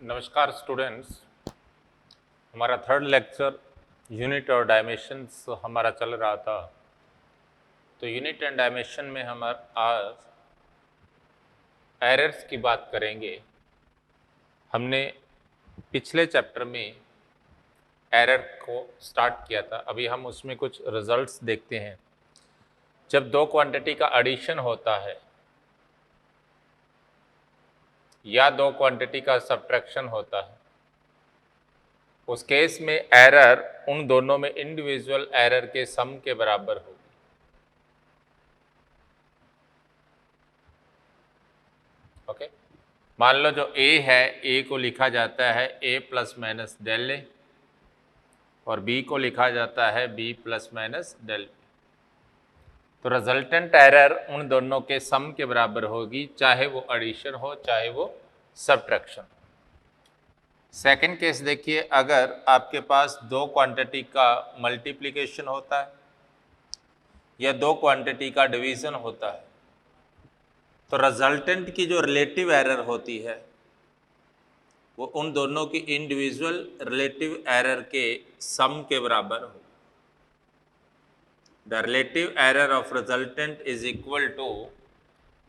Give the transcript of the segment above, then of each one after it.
नमस्कार स्टूडेंट्स, हमारा third lecture unit और डायमेंशंस हमारा चल रहा था। तो यूनिट एंड डायमेंशन में हम आज एरर्स की बात करेंगे। हमने पिछले चैप्टर में एरर को स्टार्ट किया था, अभी हम उसमें कुछ रिजल्ट्स देखते हैं। जब दो क्वांटिटी का एडिशन होता है या दो क्वांटिटी का सब्ट्रैक्शन होता है, उस केस में एरर उन दोनों में इंडिविजुअल एरर के सम के बराबर होगी। ओके, मान लो जो a है, a को लिखा जाता है a plus minus del a और b को लिखा जाता है b plus minus del b। तो रिजल्टेंट एरर उन दोनों के सम के बराबर होगी, चाहे वो एडिशन हो चाहे वो सब्ट्रैक्शन। सेकंड केस देखिए, अगर आपके पास दो क्वांटिटी का मल्टीप्लिकेशन होता है या दो क्वांटिटी का डिवीजन होता है, तो रिजल्टेंट की जो रिलेटिव एरर होती है वो उन दोनों की इंडिविजुअल रिलेटिव एरर के सम के बराबर हो। The relative error of resultant is equal to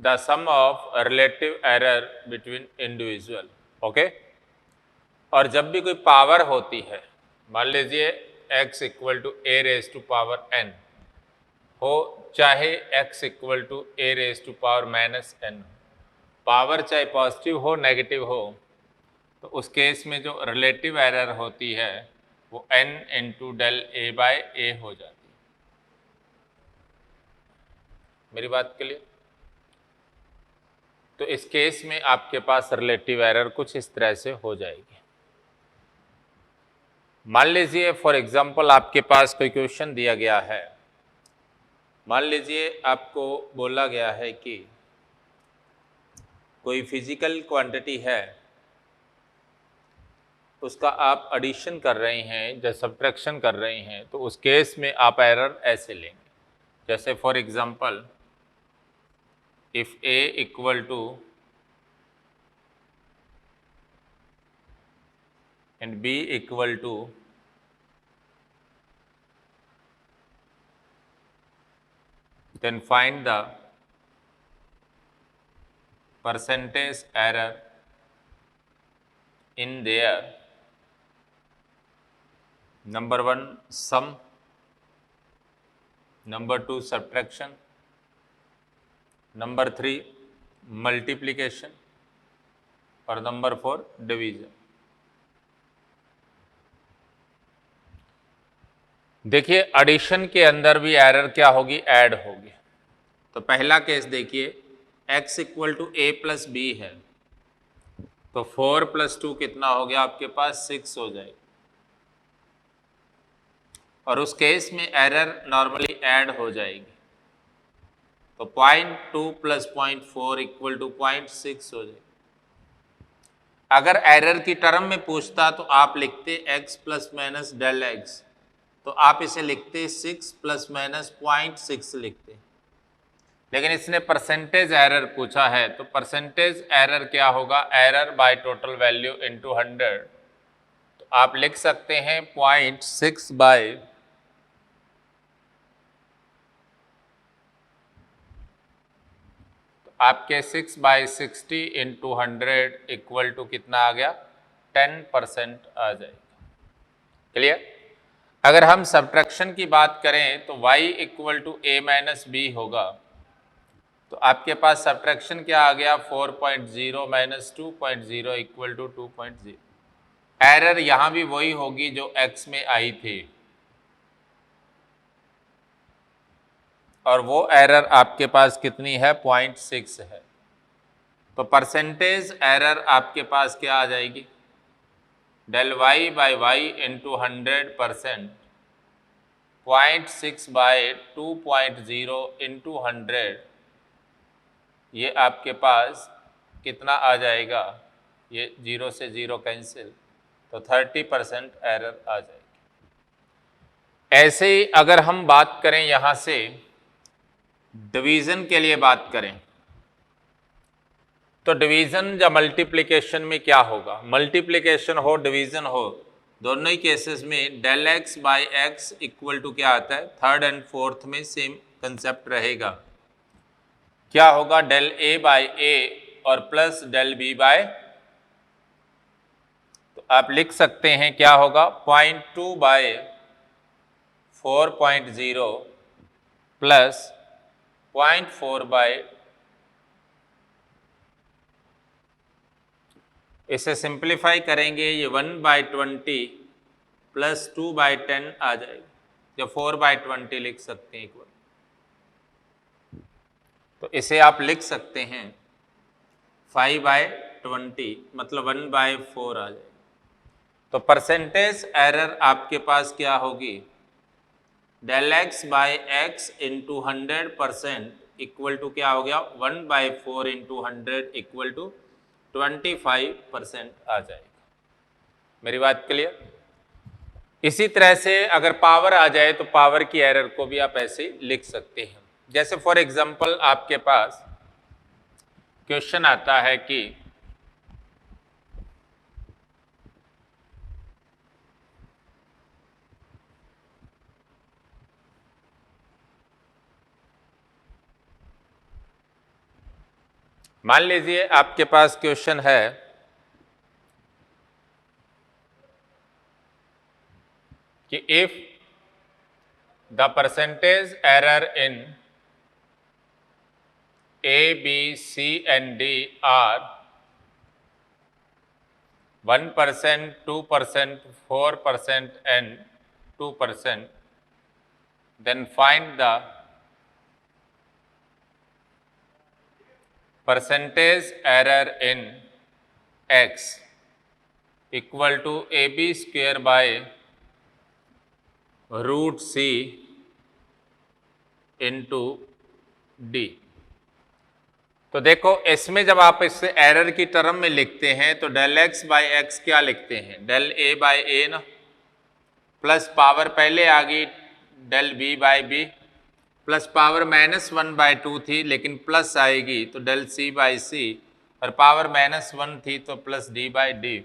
the sum of relative error between individual. Okay, और जब भी कोई पावर होती है, मान लीजिए x equal to a raise to power n हो, चाहे x equal to a raise to power minus n, power चाहे पॉजिटिव हो नेगेटिव हो, तो उस केस में जो रिलेटिव एरर होती है वो n into del A bye ए हो जाती है। मेरी बात के लिए, तो इस केस में आपके पास रिलेटिव एरर कुछ इस तरह से हो जाएगी। मान लीजिए फॉर एग्जांपल आपके पास कोई क्वेश्चन दिया गया है। मान लीजिए आपको बोला गया है कि कोई फिजिकल क्वांटिटी है, उसका आप एडिशन कर रहे हैं या सब्ट्रैक्शन कर रहे हैं, तो उस केस में आप एरर ऐसे लेंगे। जैसे for example, if a equal to and b equal to then find the percentage error in their number 1 sum, number 2 subtraction, number 3 multiplication और number 4 division। देखिए एडिशन के अंदर भी एरर क्या होगी, ऐड होगी। तो पहला केस देखिए, x equal to a plus b है, तो 4 प्लस 2 कितना हो गया आपके पास, 6 हो जाएगा। और उस केस में एरर नॉर्मली ऐड हो जाएगी, तो 0.2 प्लस 0.4 इक्वल टू 0.6 हो जाएगी। अगर एरर की टर्म में पूछता तो आप लिखते x plus minus del x, तो आप इसे लिखते 6 प्लस माइनस 0.6 लिखते। लेकिन इसने परसेंटेज एरर पूछा है, तो परसेंटेज एरर क्या होगा, error by total value into 100। तो आप लिख सकते हैं 0.6 बाय आपके 6 बाई 60 इंटू 100 इक्वल टू कितना आ गया, 10% आ जाएगा। क्लियर। अगर हम सब्ट्रैक्शन की बात करें तो y equal to a minus b होगा, तो आपके पास सब्ट्रैक्शन क्या आ गया, 4.0 माइनस 2.0 इक्वल टू 2.0। एरर यहां भी वही होगी जो x में आई थी, और वो एरर आपके पास कितनी है, 0.6 है। तो परसेंटेज एरर आपके पास क्या आ जाएगी, del y by y into 100%, 0.6 by 2.0 into 100, ये आपके पास कितना आ जाएगा, ये 0 से 0 कैंसिल, तो 30% एरर आ जाएगी। ऐसे ही अगर हम बात करें यहां से डिवीजन के लिए बात करें, तो डिवीजन या मल्टीप्लिकेशन में क्या होगा, मल्टीप्लिकेशन हो डिवीजन हो, दोनों ही केसेस में del x by x equal to क्या आता है, थर्ड एंड फोर्थ में सेम कंसेप्ट रहेगा। क्या होगा, डेल ए बाई ए और प्लस डेल बी बाय, तो आप लिख सकते हैं क्या होगा, 0.2 बाय 4.0 प्लस 0.4 बाय, इसे सिंप्लीफाई करेंगे ये 1/20 प्लस 2/10 आ जाएगी, या 4/20 लिख सकते हैं एक बार। तो इसे आप लिख सकते हैं 5/20 मतलब 1/4 आ जाएगी। तो परसेंटेज एरर आपके पास क्या होगी, del x by x into 100% equal to क्या हो गया, 1/4 इंटू 100 इक्वल टू 25% आ जाएगा। मेरी बात क्लियर। इसी तरह से अगर पावर आ जाए तो पावर की एरर को भी आप ऐसे लिख सकते हैं। जैसे फॉर एग्जांपल आपके पास क्वेश्चन आता है कि मान लीजिए आपके पास क्वेश्चन है कि if the percentage error in A, B, C and D are 1%, 2%, 4% and 2%, then find the percentage error in X equal to AB square by root C into D। तो देखो इसमें जब आप इसे एरर की टर्म में लिखते हैं तो डेल एक्स बाई एक्स क्या लिखते हैं, डेल ए बाई ए ना, प्लस पावर पहले आ गई del b by b, plus power -1/2 थी लेकिन प्लस आएगी तो डेल सी बाई सी, और पावर -1 थी तो plus D by D,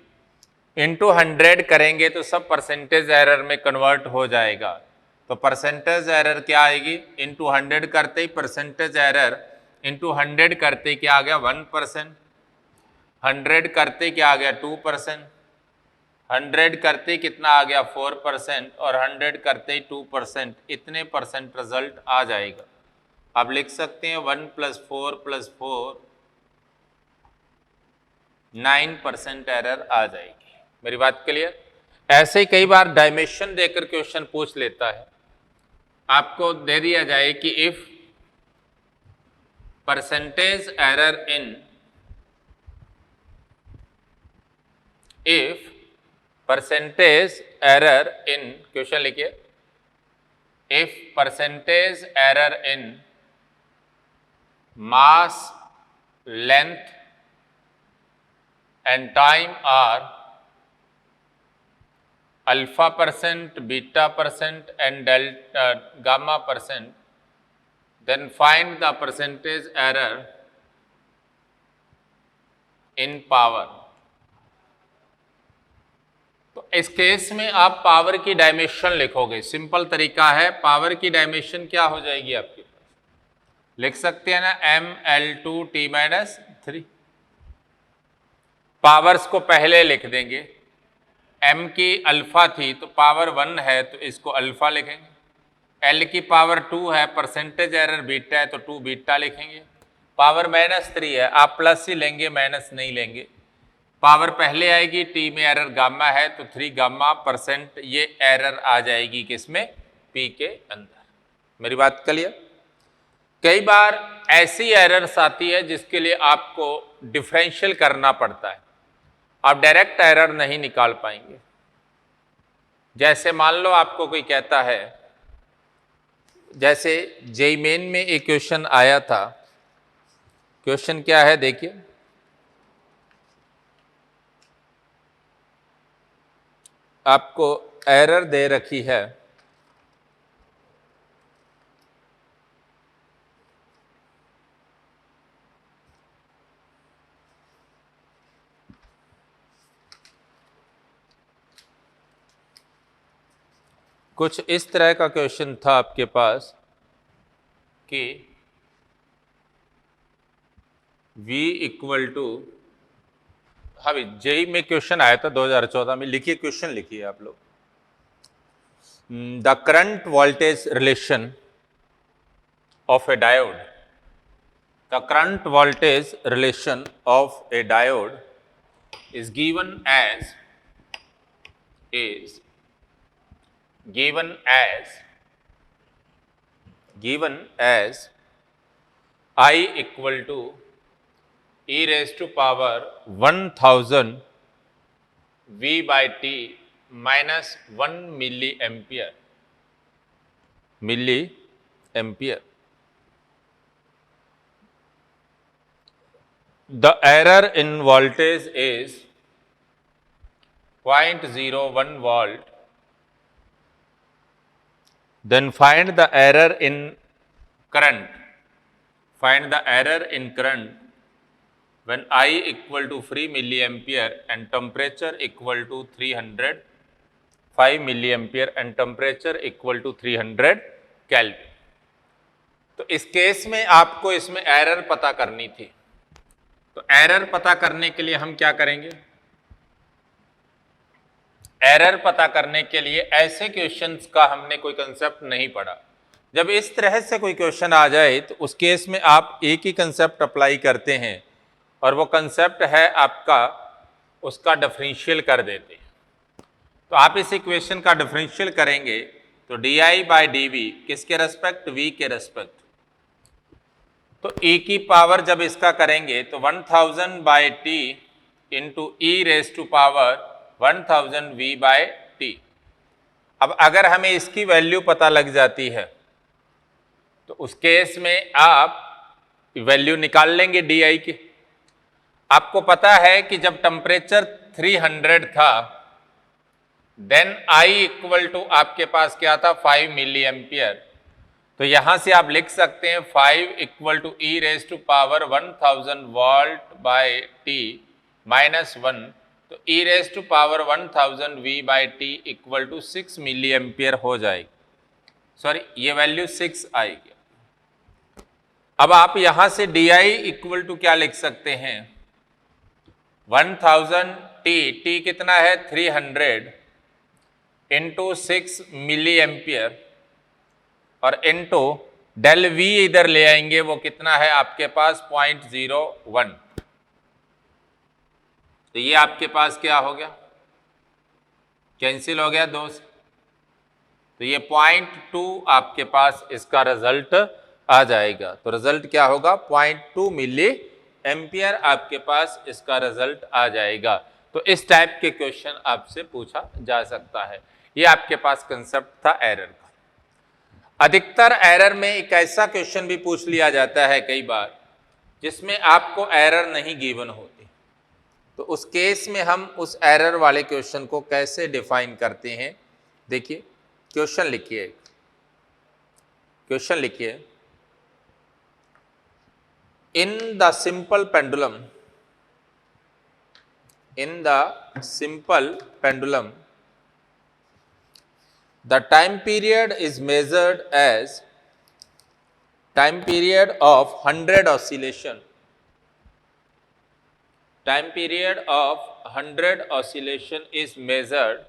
into 100 करेंगे तो सब परसेंटेज एरर में कन्वर्ट हो जाएगा। तो परसेंटेज एरर क्या आएगी, इंटू 100 करते ही परसेंटेज एरर इंटू 100 करते क्या आ गया 1%, 100 करते क्या आ गया 2%, 100 करते कितना आ गया 4% और 100 करते 2%, इतने परसेंट रिजल्ट आ जाएगा। आप लिख सकते हैं 1 + 4 + 4 9% एरर आ जाएगी। मेरी बात क्लियर। ऐसे ही कई बार डायमेंशन देकर क्वेश्चन पूछ लेता है, आपको दे दिया जाए कि if percentage error in, if percentage error in, question लिखिए, if percentage error in mass length and time are α%, β% and delta gamma%, then find the percentage error in power। तो इस केस में आप पावर की डायमेंशन लिखोगे, simple तरीका है, power की डायमेंशन क्या हो जाएगी आपके पास, लिख सकते हैं ना mL2T-3। पावर्स को पहले लिख देंगे, m की अल्फा थी तो पावर 1 है तो इसको अल्फा लिखेंगे, l की पावर 2 है, परसेंटेज एरर बीटा है तो 2 बीटा लिखेंगे, पावर -3 है आप प्लस ही लेंगे माइनस नहीं लेंगे, पावर पहले आएगी, t में एरर गामा है तो 3 गामा %, ये एरर आ जाएगी किसमें, p के अंदर। मेरी बात क्लियर। कई बार ऐसी एरर्स आती है जिसके लिए आपको डिफरेंशियल करना पड़ता है, आप डायरेक्ट एरर नहीं निकाल पाएंगे। जैसे मान लो आपको कोई कहता है, जैसे जेईई मेन में एक क्वेश्चन आया था, क्वेश्चन क्या है देखिए, आपको एरर दे रखी है कुछ इस तरह का क्वेश्चन था आपके पास कि V इक्वल टू, हाँ भाई जेई में क्वेश्चन आया था 2014 में, लिखिए क्वेश्चन लिखिए आप लोग। The current voltage relation of a diode, the current voltage relation of a diode is given as I equal to e raised to power 1000 V by T minus 1 milliampere. The error in voltage is 0.01 volt. Then find the error in current. Find the error in current when I equal to 3 milliampere and temperature equal to 305 milliampere and temperature equal to 300 Kelvin. तो इस case में आपको इसमें error पता करनी थी। तो error पता करने के लिए हम क्या करेंगे? एरर पता करने के लिए ऐसे क्वेश्चंस का हमने कोई कंसेप्ट नहीं पढ़ा। जब इस तरह से कोई क्वेश्चन आ जाए तो उस केस में आप एक ही कंसेप्ट अप्लाई करते हैं और वो कंसेप्ट है आपका, उसका डिफरेंशियल कर देते हैं। तो आप इस इक्वेशन का डिफरेंशियल करेंगे तो डी बाई डी वी किसके रेस्पेक्ट? वी के रेस्पेक्ट। तो e की पावर जब इसका करेंगे तो 1000 by T into e raise to power 1000 v by t. अब अगर हमें इसकी वैल्यू पता लग जाती है तो उस केस में आप वैल्यू निकाल लेंगे डी की। आपको पता है कि जब टेम्परेचर 300 था देन I इक्वल टू आपके पास क्या था? 5 मिली एम्पियर। तो यहां से आप लिख सकते हैं 5 equal to e raise to power 1000 volt by T minus 1। तो e raise to power 1000 V by T equal to 6 milli ampere हो जाएगी। सॉरी, ये वैल्यू 6 आएगी। अब आप यहां से डी आई इक्वल टू क्या लिख सकते हैं? 1000 टी कितना है? 300 इंटू 6 मिली एम्पियर और इनटू डेल वी इधर ले आएंगे, वो कितना है आपके पास? 0.01। तो ये आपके पास क्या हो गया? कैंसिल हो गया 2 से। तो ये 0.2 आपके पास इसका रिजल्ट आ जाएगा। तो रिजल्ट क्या होगा? 0.2 मिली एम्पियर आपके पास इसका रिजल्ट आ जाएगा। तो इस टाइप के क्वेश्चन आपसे पूछा जा सकता है। ये आपके पास कंसेप्ट था एरर का। अधिकतर एरर में एक ऐसा क्वेश्चन भी पूछ लिया जाता है कई बार जिसमें आपको एरर नहीं गिवन होती। तो उस केस में हम उस एरर वाले क्वेश्चन को कैसे डिफाइन करते हैं? देखिए क्वेश्चन लिखिए, in the simple pendulum the time period is measured as time period of 100 oscillation. Time period of 100 oscillation is measured.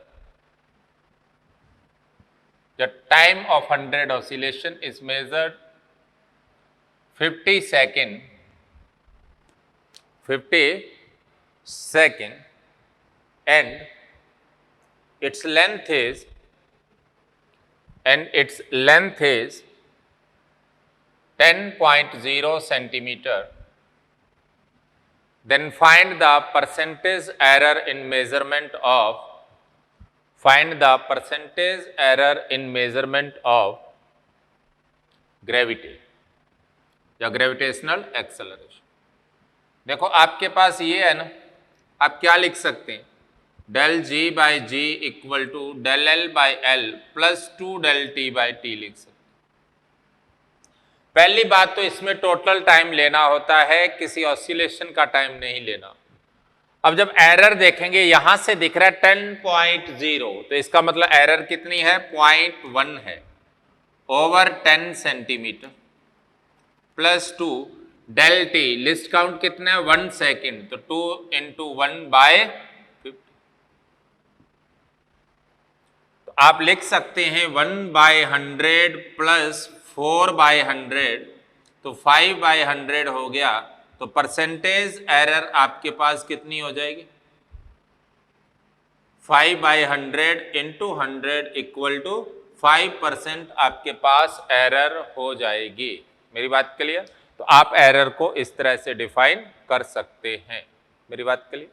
The time of 100 oscillation is measured 50 second and its length is 10.0 centimeter. Then find the percentage error in measurement of gravity या gravitational acceleration. देखो आपके पास ये है ना, आप क्या लिख सकते हैं? Del ji by ji equal to del L by L plus 2 del T by T लिख सकते। पहली बात तो इसमें टोटल टाइम लेना होता है, किसी ऑसिलेशन का टाइम नहीं लेना। अब जब एरर देखेंगे यहां से दिख रहा है 10.0, तो इसका मतलब एरर कितनी है, 0.1 है over 10 centimetre plus 2 del T, least count कितना है 1 सेकेंड, तो 2 इंटू 1/50। तो आप लिख सकते हैं 1/100 प्लस 4/100, तो 5/100 हो गया। तो परसेंटेज एरर आपके पास कितनी हो जाएगी, 5/100 इंटू 100 इक्वल टू 5% आपके पास एरर हो जाएगी। मेरी बात क्लियर? तो आप एरर को इस तरह से डिफाइन कर सकते हैं। मेरी बात क्लियर?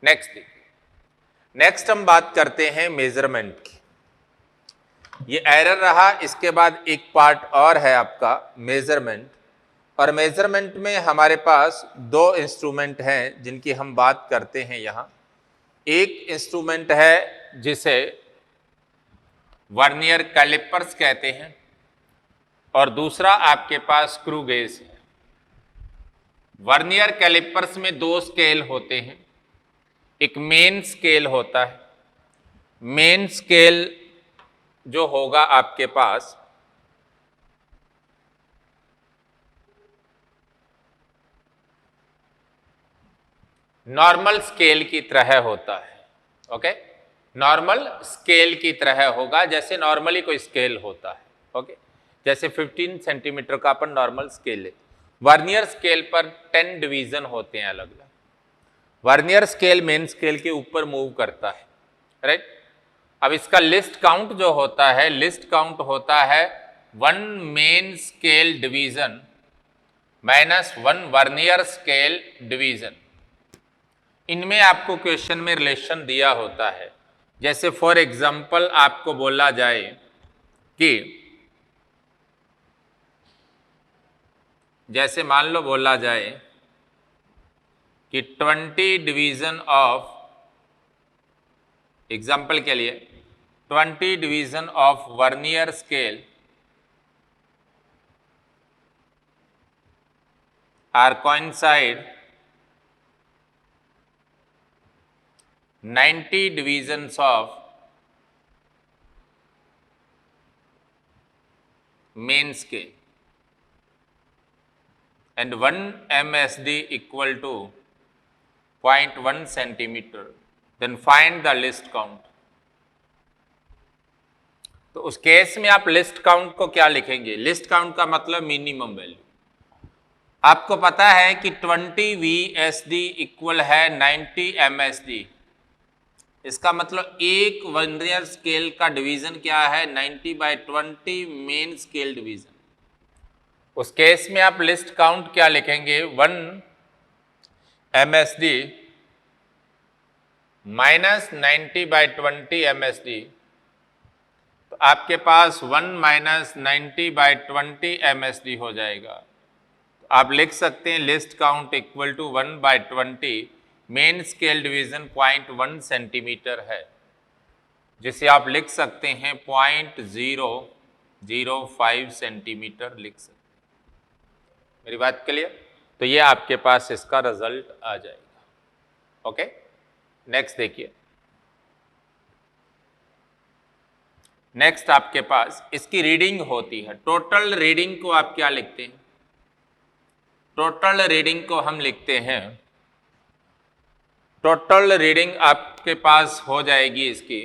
नेक्स्ट देखिए, नेक्स्ट हम बात करते हैं मेजरमेंट की। ये एरर रहा, इसके बाद एक पार्ट और है आपका मेजरमेंट, और मेजरमेंट में हमारे पास दो इंस्ट्रूमेंट हैं जिनकी हम बात करते हैं यहाँ। एक इंस्ट्रूमेंट है जिसे वर्नियर कैलिपर्स कहते हैं और दूसरा आपके पास स्क्रू गेज है। वर्नियर कैलिपर्स में दो स्केल होते हैं, एक मेन स्केल होता है। मेन स्केल जो होगा आपके पास नॉर्मल स्केल की तरह होता है। ओके, नॉर्मल स्केल की तरह होगा, जैसे नॉर्मली कोई स्केल होता है। ओके, जैसे 15 सेंटीमीटर का अपन नॉर्मल स्केल है। वर्नियर स्केल पर 10 डिवीजन होते हैं अलग अलग। वर्नियर स्केल मेन स्केल के ऊपर मूव करता है, राइट। अब इसका लिस्ट काउंट जो होता है, लिस्ट काउंट होता है 1 main scale division minus 1 vernier scale division. इनमें आपको क्वेश्चन में रिलेशन दिया होता है। जैसे फॉर एग्जांपल आपको बोला जाए कि, जैसे मान लो बोला जाए कि 20 डिवीजन ऑफ, एग्जांपल के लिए 20 division of vernier scale are coincide 90 divisions of main scale and 1 MSD equal to 0.1 centimeter, then find the list count। तो उस केस में आप लिस्ट काउंट को क्या लिखेंगे? लिस्ट काउंट का मतलब मिनिमम वैल्यू। आपको पता है कि 20 VSD इक्वल है 90 MSD। इसका मतलब एक वर्नियर स्केल का डिवीजन क्या है, 90/20 मेन स्केल डिवीजन। उस केस में आप लिस्ट काउंट क्या लिखेंगे, 1 MSD माइनस 90/20 MSD। तो आपके पास 1 माइनस 90/20 MSD हो जाएगा। तो आप लिख सकते हैं least count equal to 1/20, main scale division 0.1 centimetre है, जिसे आप लिख सकते हैं 0.005 सेंटीमीटर लिख सकते हैं। मेरी बात क्लियर? तो ये आपके पास इसका रिजल्ट आ जाएगा। ओके, नेक्स्ट देखिए। नेक्स्ट आपके पास इसकी रीडिंग होती है। टोटल रीडिंग को आप क्या लिखते हैं? टोटल रीडिंग को हम लिखते हैं, टोटल रीडिंग आपके पास हो जाएगी इसकी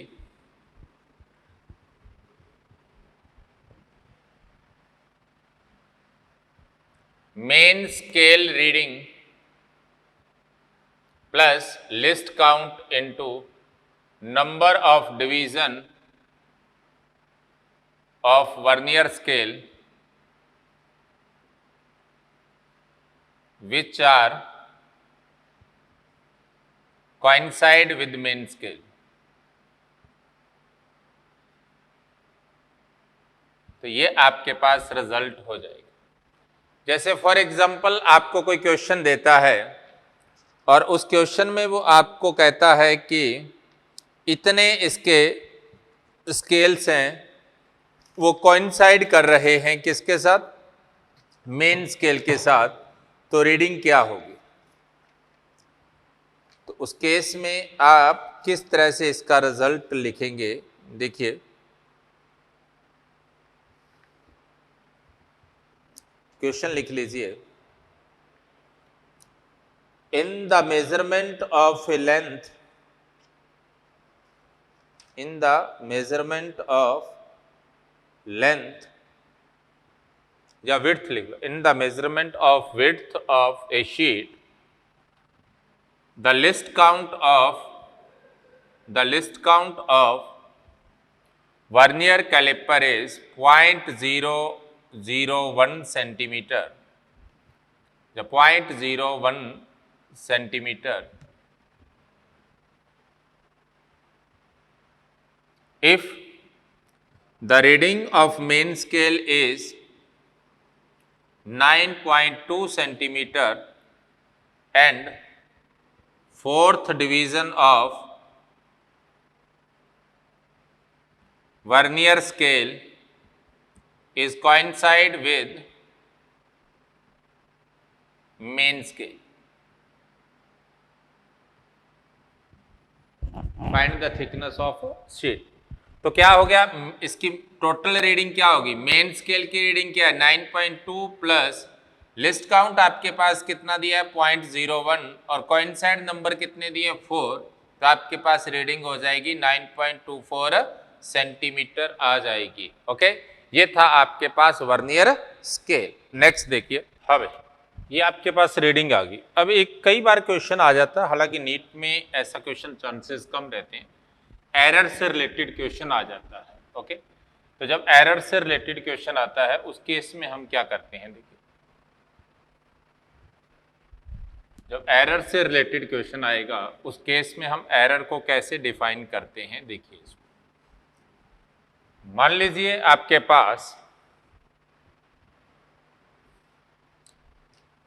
main scale reading plus least count into number of division of vernier scale which are coincide with main scale। तो ये आपके पास रिजल्ट हो जाएगा। जैसे फॉर एग्जांपल आपको कोई क्वेश्चन देता है और उस क्वेश्चन में वो आपको कहता है कि इतने इसके स्केल्स हैं, वो कोइंसाइड कर रहे हैं किसके साथ? मेन स्केल के साथ। तो रीडिंग क्या होगी? तो उस केस में आप किस तरह से इसका रिजल्ट लिखेंगे, देखिए क्वेश्चन लिख लीजिए। In the measurement of a length, in the measurement of length या विड्थ लिख लो, in the measurement of width of a sheet the list count of vernier caliper is 0.001 centimeter, the 0.01 centimeter. If the reading of main scale is 9.2 centimeter and fourth division of vernier scale is coincide with main scale. Find the thickness of sheet. तो क्या हो गया, इसकी total reading क्या होगी, main scale की reading क्या है 9.2 प्लस लिस्ट काउंट आपके पास कितना दिया है 0.01 और कोइंसाइड नंबर कितने दिए 4, तो आपके पास रीडिंग हो जाएगी 9.24 सेंटीमीटर आ जाएगी। ओके, ये था आपके पास वर्नियर स्केल। नेक्स्ट देखिए, अब ये आपके पास रीडिंग आ गई। अब एक कई बार क्वेश्चन आ जाता है, हालांकि नीट में ऐसा क्वेश्चन चांसेस कम रहते हैं, एरर से रिलेटेड क्वेश्चन आ जाता है। ओके, तो जब एरर से रिलेटेड क्वेश्चन आता है उस केस में हम क्या करते हैं, देखिए जब एरर से रिलेटेड क्वेश्चन आएगा उस केस में हम एरर को कैसे डिफाइन करते हैं, देखिए इसको मान लीजिए आपके पास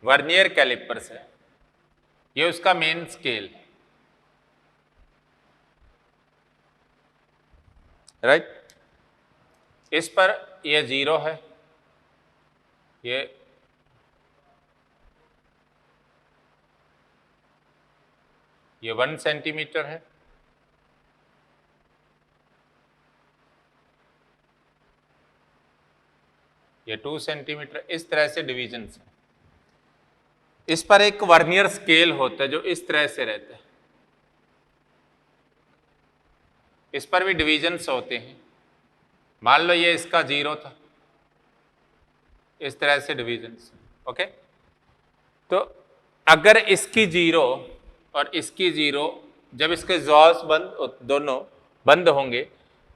वर्नियर कैलिपर्स है, ये उसका मेन स्केल है, राइट। इस पर ये 0 है, ये 1 सेंटीमीटर है, ये 2 सेंटीमीटर, इस तरह से डिवीजन है। इस पर एक वर्नियर स्केल होता है जो इस तरह से रहता है, इस पर भी डिवीजन्स होते हैं। मान लो ये इसका 0 था, इस तरह से डिवीजन्स। ओके, तो अगर इसकी 0 और इसकी 0, जब इसके जॉस दोनों बंद होंगे,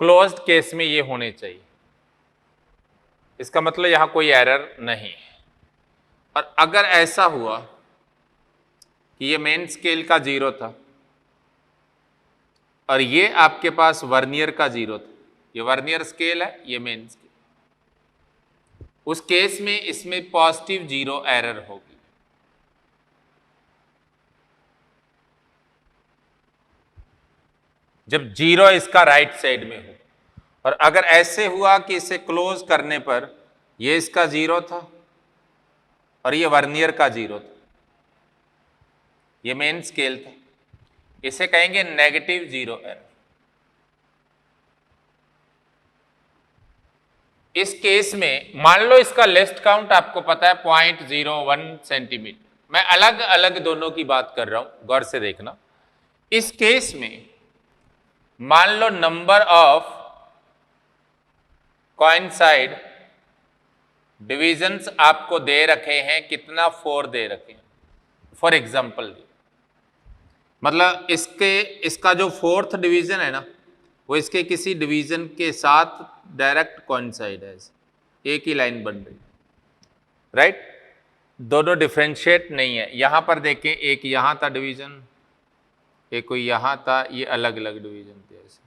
क्लोज्ड केस में ये होने चाहिए, इसका मतलब यहां कोई एरर नहीं है। और अगर ऐसा हुआ कि ये मेन स्केल का 0 था और ये आपके पास वर्नियर का 0 था, ये वर्नियर स्केल है, ये मेन स्केल, उस केस में इसमें पॉजिटिव 0 एरर होगी। जब 0 इसका राइट साइड में हो, और अगर ऐसे हुआ कि इसे क्लोज करने पर ये इसका 0 था और ये वर्नियर का 0 था, ये मेन स्केल था, इसे कहेंगे नेगेटिव 0 एरर। इस केस में मान लो इसका लिस्ट काउंट आपको पता है 0.01 सेंटीमीटर, मैं अलग अलग दोनों की बात कर रहा हूं, गौर से देखना। इस केस में मान लो नंबर ऑफ कोइंसाइड डिविजन्स आपको दे रखे हैं, कितना 4 दे रखे हैं फॉर एग्जाम्पल। मतलब इसका जो 4th डिवीजन है ना, वो इसके किसी डिवीजन के साथ डायरेक्ट कोइंसाइड है, एक ही लाइन बन रही, राइट। दोनों डिफरेंशिएट नहीं है। यहां पर देखें, एक यहां था डिवीजन, एक कोई यहां था, ये अलग अलग डिवीजन थे ऐसे।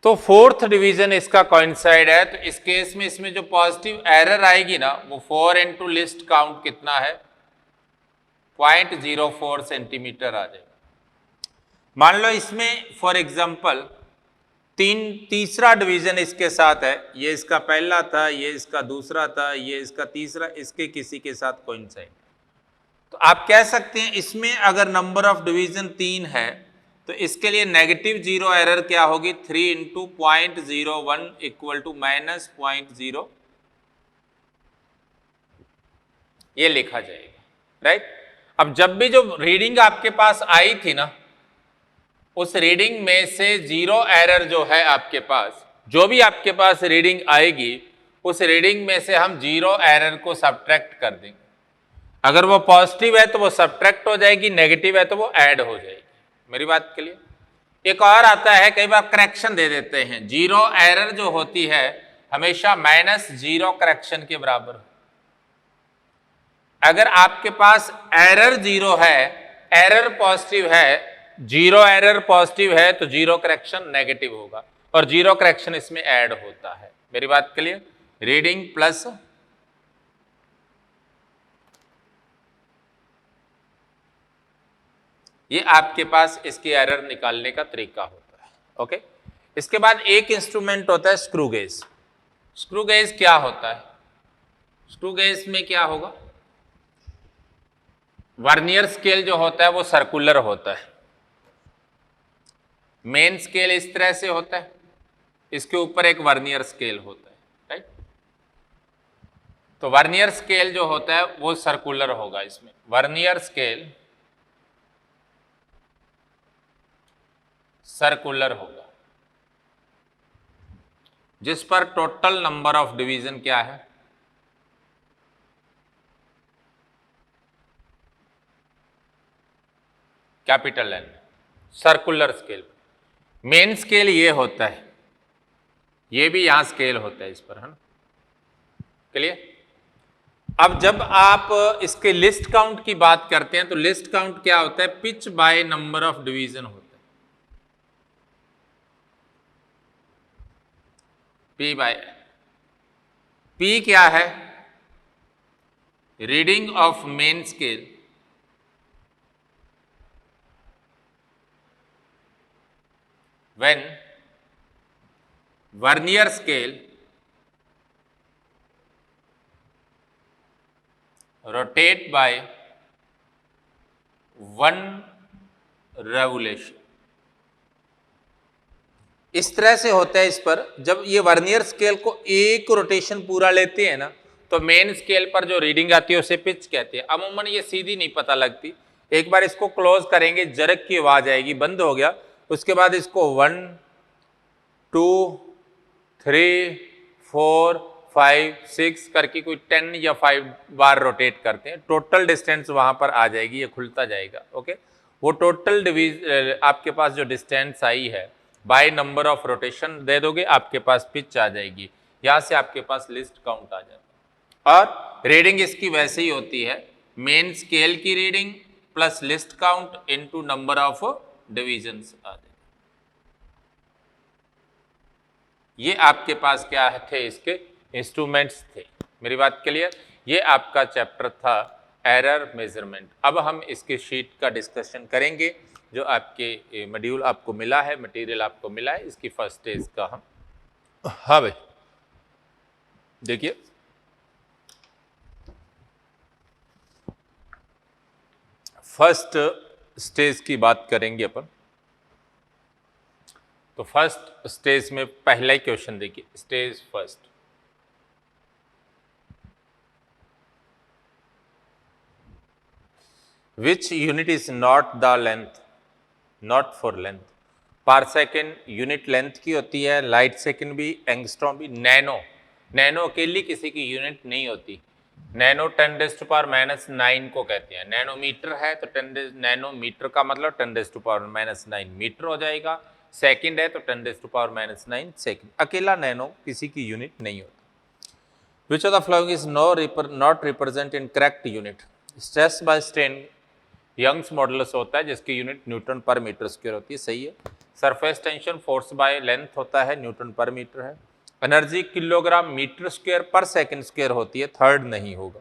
तो 4th डिवीजन इसका कोइंसाइड है, तो इस केस में इसमें जो पॉजिटिव एरर आएगी ना, वो 4 इंटू लिस्ट काउंट कितना है 0.04 सेंटीमीटर आ जाएगा। मान लो इसमें फॉर एग्जांपल तीसरा डिवीजन इसके साथ है, ये इसका पहला था, ये इसका दूसरा था, ये इसका तीसरा, इसके किसी के साथ कोइंसाइड, तो तो आप कह सकते हैं इसमें अगर नंबर ऑफ डिवीजन 3 है तो इसके लिए नेगेटिव जीरो एरर क्या होगी, 3 इंटू 0.01 इक्वल टू -0, ये लिखा जाएगा, राइट। अब जब भी जो रीडिंग आपके पास आई थी ना, उस रीडिंग में से जीरो एरर जो है आपके पास, जो भी आपके पास रीडिंग आएगी उस रीडिंग में से हम जीरो एरर को सब्ट्रैक्ट कर देंगे। अगर वो पॉजिटिव है तो वो सब्ट्रैक्ट हो जाएगी, नेगेटिव है तो वो ऐड हो जाएगी। मेरी बात के लिए एक और आता है, कई बार करेक्शन दे देते हैं, जीरो एरर जो होती है हमेशा -0 करेक्शन के बराबर। अगर आपके पास एरर जीरो है, एरर पॉजिटिव है, जीरो एरर पॉजिटिव है तो जीरो करेक्शन नेगेटिव होगा और जीरो करेक्शन इसमें ऐड होता है। मेरी बात के लिए रीडिंग प्लस ये आपके पास इसकी एरर निकालने का तरीका होता है। ओके, इसके बाद एक इंस्ट्रूमेंट होता है स्क्रू गेज। स्क्रू गेज क्या होता है? स्क्रू गेज में क्या होगा, वर्नियर स्केल जो होता है वो सर्कुलर होता है, मेन स्केल इस तरह से होता है, इसके ऊपर एक वर्नियर स्केल होता है, राइट। तो वर्नियर स्केल जो होता है वो सर्कुलर होगा, इसमें वर्नियर स्केल सर्कुलर होगा, जिस पर टोटल नंबर ऑफ डिवीजन क्या है, capital N, circular scale. Main scale ये होता है, ये भी यहां स्केल होता है इस पर, है ना, क्लियर। अब जब आप इसके लिस्ट काउंट की बात करते हैं तो लिस्ट काउंट क्या होता है, pitch by number of division होता है, पी बाय पी क्या है, reading of main scale when vernier scale rotate by 1 revolution। इस तरह से होता है इस पर, जब ये वर्नियर स्केल को एक रोटेशन पूरा लेते हैं ना तो मेन स्केल पर जो रीडिंग आती है उसे पिच कहते हैं। अमूमन ये सीधी नहीं पता लगती, एक बार इसको क्लोज करेंगे जरक की आवाज आएगी, बंद हो गया, उसके बाद इसको 1 2 3 4 5 6 करके कोई 10 या 5 बार रोटेट करते हैं, टोटल डिस्टेंस वहां पर आ जाएगी, ये खुलता जाएगा। ओके, वो टोटल आपके पास जो डिस्टेंस आई है बाय नंबर ऑफ रोटेशन दे दोगे, आपके पास पिच आ जाएगी, यहां से आपके पास लिस्ट काउंट आ जाता है। और रीडिंग इसकी वैसे ही होती है, मेन स्केल की reading plus least count into number of divisions आ जाए। ये आपके पास क्या थे, इसके इंस्ट्रूमेंट्स थे। मेरी बात क्लियर, ये आपका चैप्टर था एरर मेजरमेंट। अब हम इसके शीट का डिस्कशन करेंगे, जो आपके मॉड्यूल आपको मिला है, मटेरियल आपको मिला है, इसकी फर्स्ट स्टेज का हम, हाँ भाई देखिए फर्स्ट स्टेज की बात करेंगे अपन। तो फर्स्ट स्टेज में पहला ही क्वेश्चन देखिए, stage first, which unit is not the length, not for length, पर सेकेंड यूनिट लेंथ की होती है, लाइट सेकेंड भी, एंगस्ट्रॉम भी, नैनो, नैनो अकेली किसी की यूनिट नहीं होती, नैनो 10⁻⁹ को कहते हैं, नैनोमीटर है तो 10 नैनोमीटर का मतलब 10⁻⁹ मीटर हो जाएगा, सेकंड है तो 10⁻⁹ सेकंड, अकेला नैनो किसी की यूनिट नहीं होता। Which of the following is not represent in correct unit, stress by strain Young's modulus होता है जिसकी unit newton per metre square होती है, सही है। Surface tension force by length होता है, न्यूटन पर मीटर है। Energy kilogram metre square per second square होती है, थर्ड नहीं होगा।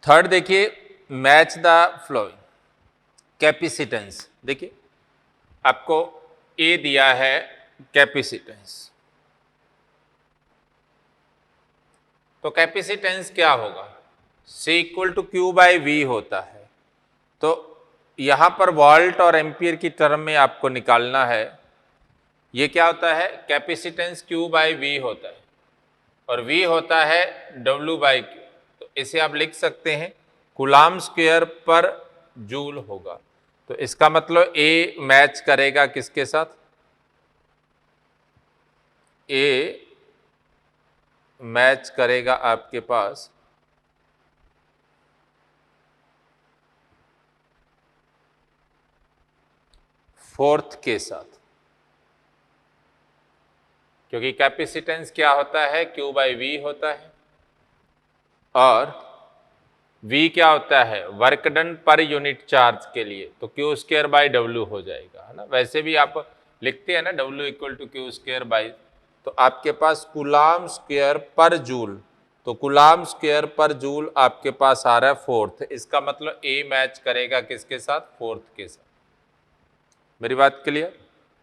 थर्ड देखिए, मैच द फ्लोइंग, कैपेसिटेंस, देखिए आपको ए दिया है कैपेसिटेंस, तो कैपेसिटेंस क्या होगा, C equal to Q by V होता है। तो यहां पर वोल्ट और एम्पियर की टर्म में आपको निकालना है। ये क्या होता है, कैपेसिटेंस Q बाई V होता है और V होता है W बाई Q। तो इसे आप लिख सकते हैं कूलाम स्क्वायर पर जूल होगा। तो इसका मतलब A मैच करेगा किसके साथ, A मैच करेगा आपके पास फोर्थ के साथ, क्योंकि कैपेसिटेंस क्या होता है, Q बाई V होता है और V क्या होता है, work done per unit charge के लिए, तो Q स्क्वायर बाई W हो जाएगा, है ना। वैसे भी आप लिखते हैं ना W equal to Q square by, तो आपके पास कूलाम स्क्वायर पर जूल, तो कूलाम स्क्वायर पर जूल आपके पास आ रहा है फोर्थ। इसका मतलब A मैच करेगा किसके साथ, फोर्थ के साथ। मेरी बात क्लियर।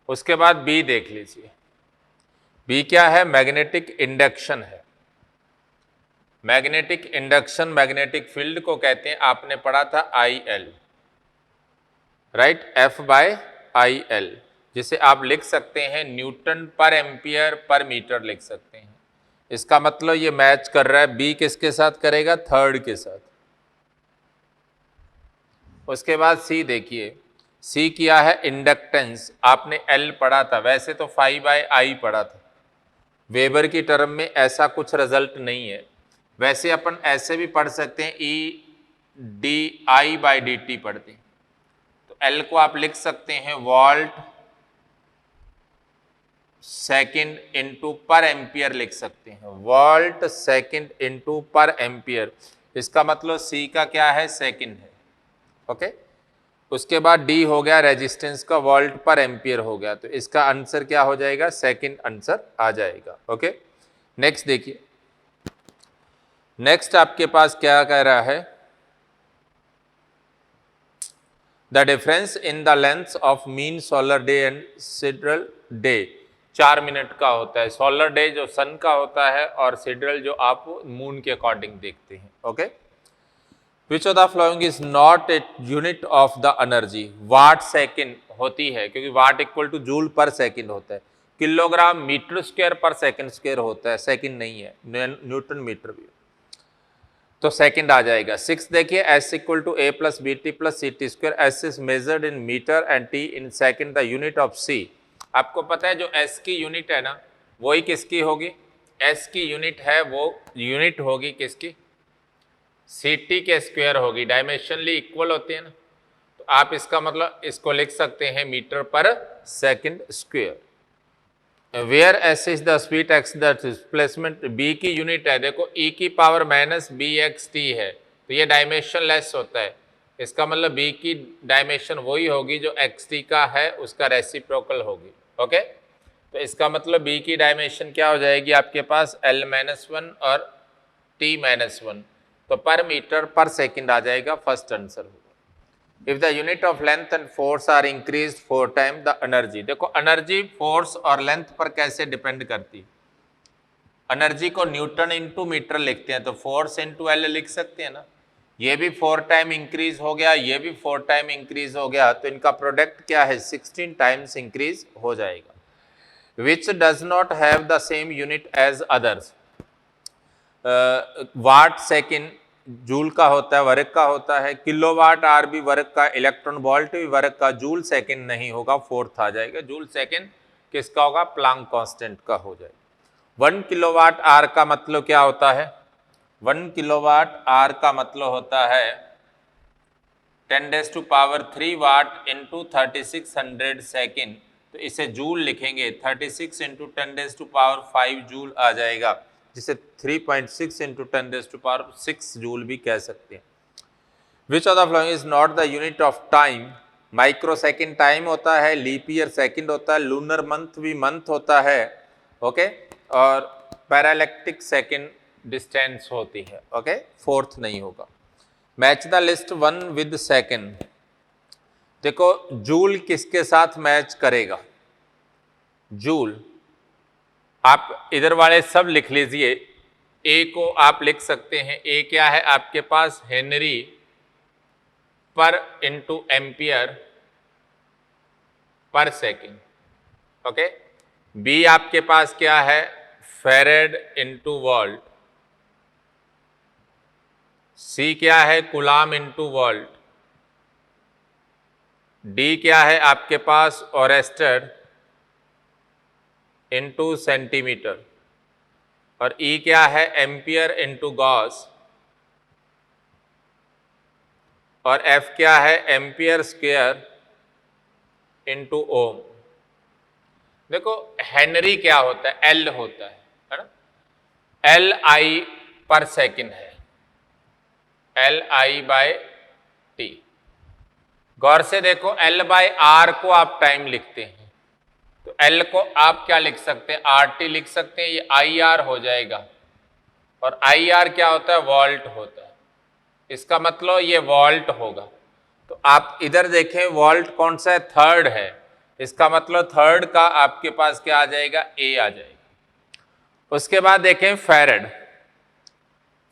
उसके बाद B देख लीजिए, B क्या है, मैग्नेटिक इंडक्शन है। मैग्नेटिक इंडक्शन मैग्नेटिक फील्ड को कहते हैं, आपने पढ़ा था IL, right, F by IL, जिसे आप लिख सकते हैं न्यूटन पर एम्पियर पर मीटर लिख सकते हैं। इसका मतलब ये मैच कर रहा है, B किसके साथ करेगा, थर्ड के साथ। उसके बाद C देखिए, C किया है इंडक्टेंस, आपने L पढ़ा था, वैसे तो 5 बाय I पढ़ा था, वेबर की टर्म में ऐसा कुछ रिजल्ट नहीं है। वैसे अपन ऐसे भी पढ़ सकते हैं, EDI बाई DT पढ़ते हैं, तो L को आप लिख सकते हैं वोल्ट सेकंड इनटू पर एम्पियर लिख सकते हैं, वोल्ट सेकंड इनटू पर एम्पियर। इसका मतलब C का क्या है, सेकंड है, ओके। उसके बाद D हो गया रेजिस्टेंस का, वोल्ट पर एम्पियर हो गया, तो इसका आंसर क्या हो जाएगा, सेकंड आंसर आ जाएगा, ओके। नेक्स्ट देखिए, नेक्स्ट आपके पास क्या कह रहा है, the difference in the length of mean solar day and sidereal day 4 minute का होता है। सोलर डे जो सन का होता है और सिडरल जो आप मून के अकॉर्डिंग देखते हैं, okay. Which of the following is not a unit of the energy, watt second होती है, क्योंकि watt equal to joule per second होता है, किलोग्राम मीटर स्क्वायर पर सेकेंड स्क्वायर होता है, सेकेंड नहीं है, न्यूटन मीटर भी, तो सेकंड आ जाएगा। 6 देखिए, S equal to A plus B T plus C T square, S is measured in metre and T in second, the unit of C। आपको पता है जो S की यूनिट है ना, वही किसकी होगी, S की यूनिट है वो यूनिट होगी किसकी, CT के स्क्वायर होगी, डायमेंशनली इक्वल होते हैं ना। तो आप इसका मतलब इसको लिख सकते हैं metre per second square. Where S is the speed X the displacement, B की यूनिट है, देखो ई की power minus B X T है, तो ये डायमेंशन लेस होता है। इसका मतलब बी की डायमेंशन वही होगी जो एक्स टी का है, उसका रेसिप्रोकल होगी, ओके। तो इसका मतलब बी की डायमेंशन क्या हो जाएगी आपके पास, L माइनस 1 और T माइनस 1, तो पर मीटर पर सेकेंड आ जाएगा, फर्स्ट आंसर होगा। If the unit of length and force are increased 4 times the energy, देखो एनर्जी फोर्स और लेंथ पर कैसे डिपेंड करती है, एनर्जी को न्यूटन इंटू मीटर लिखते हैं, तो फोर्स इंटू एल लिख सकते हैं ना। ये भी 4 टाइम इंक्रीज हो गया, ये भी 4 टाइम इंक्रीज हो गया, तो इनका प्रोडक्ट क्या है, 16 टाइम्स इंक्रीज हो जाएगा। Which does not have the same unit as others, watt second joule का होता है, वर्ग का होता है, किलोवाट आर भी वर्ग का, इलेक्ट्रॉन वोल्ट भी वर्ग का, जूल सेकंड नहीं होगा, फोर्थ आ जाएगा। जूल सेकंड किसका होगा, प्लांक कांस्टेंट का हो जाएगा। 1 किलोवाट आर का मतलब क्या होता है, 1 किलोवाट आर का मतलब होता है 10⁻³ वाट इंटू 3600 सेकेंड, तो इसे जूल लिखेंगे, 36 इंटू 10⁻5 जूल आ जाएगा, जिसे 3.6 इंटू 10⁻6 जूल भी कह सकते हैं। विच of the following is not the unit of time, micro second time होता है, लीप ईयर सेकेंड होता है, लूनर मंथ भी मंथ होता है, ओके, और पैरालैक्टिक सेकेंड डिस्टेंस होती है, ओके, फोर्थ नहीं होगा। Match the list 1 with second, देखो जूल किसके साथ मैच करेगा, जूल आप इधर वाले सब लिख लीजिए, ए को आप लिख सकते हैं, ए क्या है आपके पास, हेनरी पर into ampere per second. Okay, B आपके पास क्या है, फेरेड इंटू वोल्ट, सी क्या है, कूलाम इंटू वोल्ट, डी क्या है आपके पास, ओरेस्टेड इंटू सेंटीमीटर, और ई क्या है, एम्पियर इंटू गॉस, और एफ क्या है, एम्पियर स्क्वायर इंटू ओम। देखो हेनरी क्या होता है, एल होता है ना, एल आई पर सेकेंड है, एल आई बाय टी। गौर से देखो, एल बाय आर को आप टाइम लिखते हैं, तो एल को आप क्या लिख सकते हैं, आर टी लिख सकते हैं, ये आई आर हो जाएगा, और आई आर क्या होता है, वोल्ट होता है, इसका मतलब ये वोल्ट होगा। तो आप इधर देखें, वोल्ट कौन सा है, थर्ड है, इसका मतलब थर्ड का आपके पास क्या आ जाएगा, ए आ जाएगा। उसके बाद देखें फेरेड,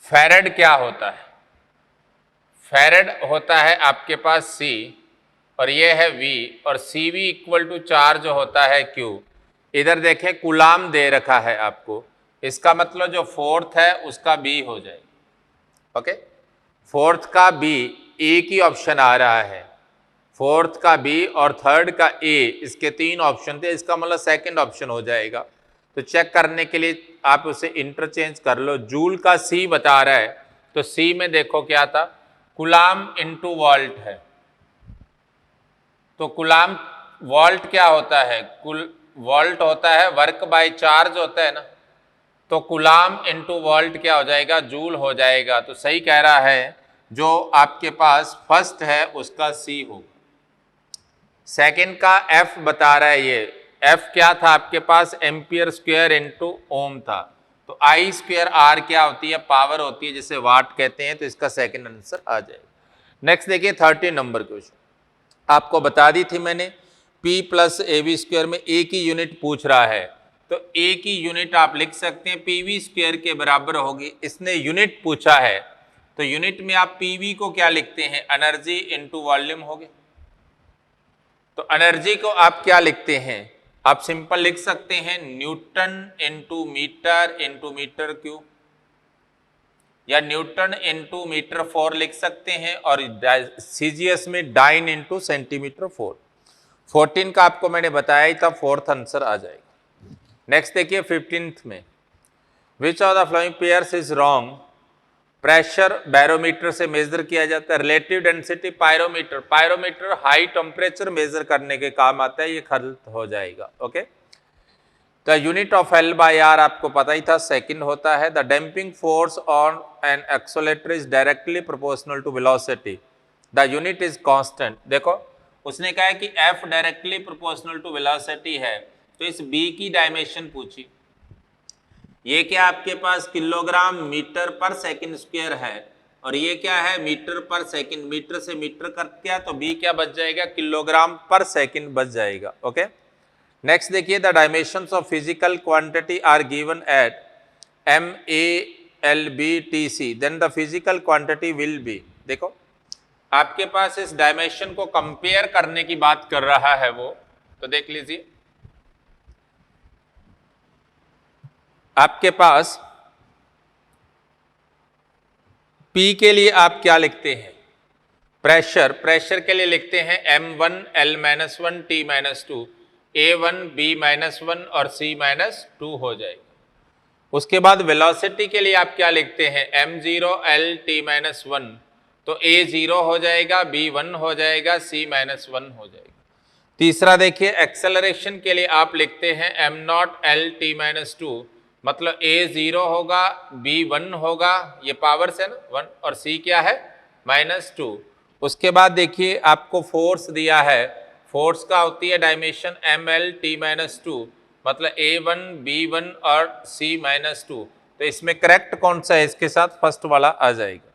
फेरेड क्या होता है, फेरेड होता है आपके पास सी, और ये है वी, और सी वी इक्वल टू चार्ज होता है क्यू। इधर देखें कूलाम दे रखा है आपको, इसका मतलब जो फोर्थ है उसका बी हो जाएगा। ओके, फोर्थ का बी, एक ही ऑप्शन आ रहा है, फोर्थ का बी और थर्ड का ए, इसके तीन ऑप्शन थे, इसका मतलब सेकंड ऑप्शन हो जाएगा। तो चेक करने के लिए आप उसे इंटरचेंज कर लो, जूल का सी बता रहा है, तो सी में देखो क्या था, कूलाम इंटू वोल्ट है, तो कूलाम वोल्ट क्या होता है, कुल वोल्ट होता है वर्क बाय चार्ज होता है ना, तो कूलाम इंटू वोल्ट क्या हो जाएगा, जूल हो जाएगा। तो सही कह रहा है, जो आपके पास फर्स्ट है उसका सी होगा। सेकंड का एफ बता रहा है, ये एफ क्या था आपके पास, एम्पियर स्क्वायर इंटू ओम था, तो आई स्क्वायर आर क्या होती है, पावर होती है, जिसे वाट कहते हैं, तो इसका सेकंड आंसर आ जाएगा। नेक्स्ट देखिए 13 नंबर क्वेश्चन, आपको बता दी थी मैंने, P plus A V square में ए की यूनिट पूछ रहा है, तो ए की यूनिट आप लिख सकते हैं पी वी स्क्वायर के बराबर होगी, इसने यूनिट पूछा है, तो यूनिट में आप पी वी को क्या लिखते हैं, एनर्जी इंटू वॉल्यूम हो गया। तो एनर्जी को आप क्या लिखते हैं, आप सिंपल लिख सकते हैं न्यूटन इंटू मीटर क्यूब, या न्यूटन इंटू मीटर फोर लिख सकते हैं, और सीजीएस में डाइन इंटू सेंटीमीटर फोर। 14 का आपको मैंने बताया ही था, फोर्थ आंसर आ जाएगा। नेक्स्ट देखिए 15th में, which of the following pairs is wrong, pressure barometer से मेजर किया जाता है, relative density pyrometer, pyrometer high temperature measure करने के काम आता है, ये गलत हो जाएगा। Okay, the unit of L by R आपको पता ही था, सेकंड होता है, the damping force on an accelerator is directly proportional to velocity, the unit is constant. देखो उसने कहा है कि F directly proportional to velocity है, तो इस बी की डायमेंशन पूछी, ये क्या आपके पास kilogram metre per second square है, और ये क्या है मीटर पर सेकंड, मीटर से मीटर कट गया, तो बी क्या बच जाएगा, किलोग्राम पर सेकंड बच जाएगा। ओके, नेक्स्ट देखिए, the dimensions of physical quantity are given at M A L B T C, then the physical quantity will be. देखो आपके पास इस डायमेंशन को कंपेयर करने की बात कर रहा है वो, तो देख लीजिए, आपके पास P के लिए आप क्या लिखते हैं, प्रेशर, प्रेशर के लिए लिखते हैं M1 L-1 T-2, A1 B-1 और C-2 हो जाएगा। उसके बाद वेलोसिटी के लिए आप क्या लिखते हैं, M0 L T-1, तो A0 हो जाएगा, B1 हो जाएगा, C-1 हो जाएगा। तीसरा देखिए, एक्सेलरेशन के लिए आप लिखते हैं M0 L T-2, मतलब A0 होगा, B1 होगा, ये पावर से ना 1, और C क्या है, -2। उसके बाद देखिए आपको फोर्स दिया है, फोर्स का होती है डायमेंशन ML T-2, मतलब A1 B1 और C-2, तो इसमें करेक्ट कौन सा है, इसके साथ फर्स्ट वाला आ जाएगा।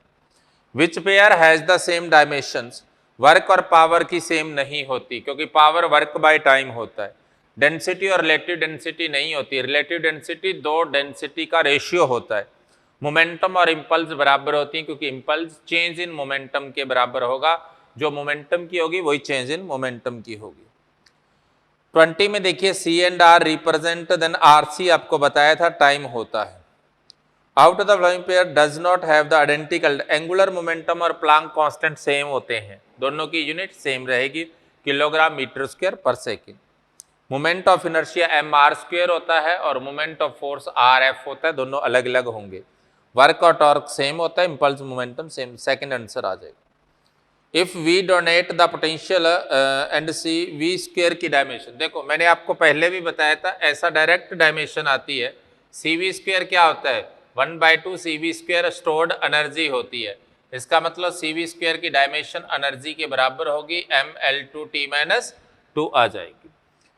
Which pair has the same dimensions, work और पावर की सेम नहीं होती, क्योंकि पावर वर्क बाय टाइम होता है, डेंसिटी और रिलेटिव डेंसिटी नहीं होती, रिलेटिव डेंसिटी दो डेंसिटी का रेशियो होता है, मोमेंटम और इम्पल्स बराबर होती हैं क्योंकि इम्पल्स चेंज इन मोमेंटम के बराबर होगा, जो मोमेंटम की होगी वही चेंज इन मोमेंटम की होगी। 20 में देखिए C and R represent, then R C आपको बताया था टाइम होता है। Out of the following pair does not have the identical, angular momentum और प्लांक कांस्टेंट सेम होते हैं, दोनों की यूनिट सेम रहेगी, किलोग्राम मीटर स्क्वायर पर second. Moment of inertia M R square होता है और moment of force R F होता है, दोनों अलग अलग होंगे। वर्क और टॉर्क सेम होता है, impulse momentum same, second answer आ जाएगा। If we denote the potential and C V square की डायमेंशन, देखो मैंने आपको पहले भी बताया था, ऐसा डायरेक्ट डायमेंशन आती है। सी वी स्क्वायर क्या होता है, 1/2 C V square stored energy होती है, इसका मतलब सी वी स्क्वायर की डायमेंशन एनर्जी के बराबर होगी, mL2T-2 आ जाएगी।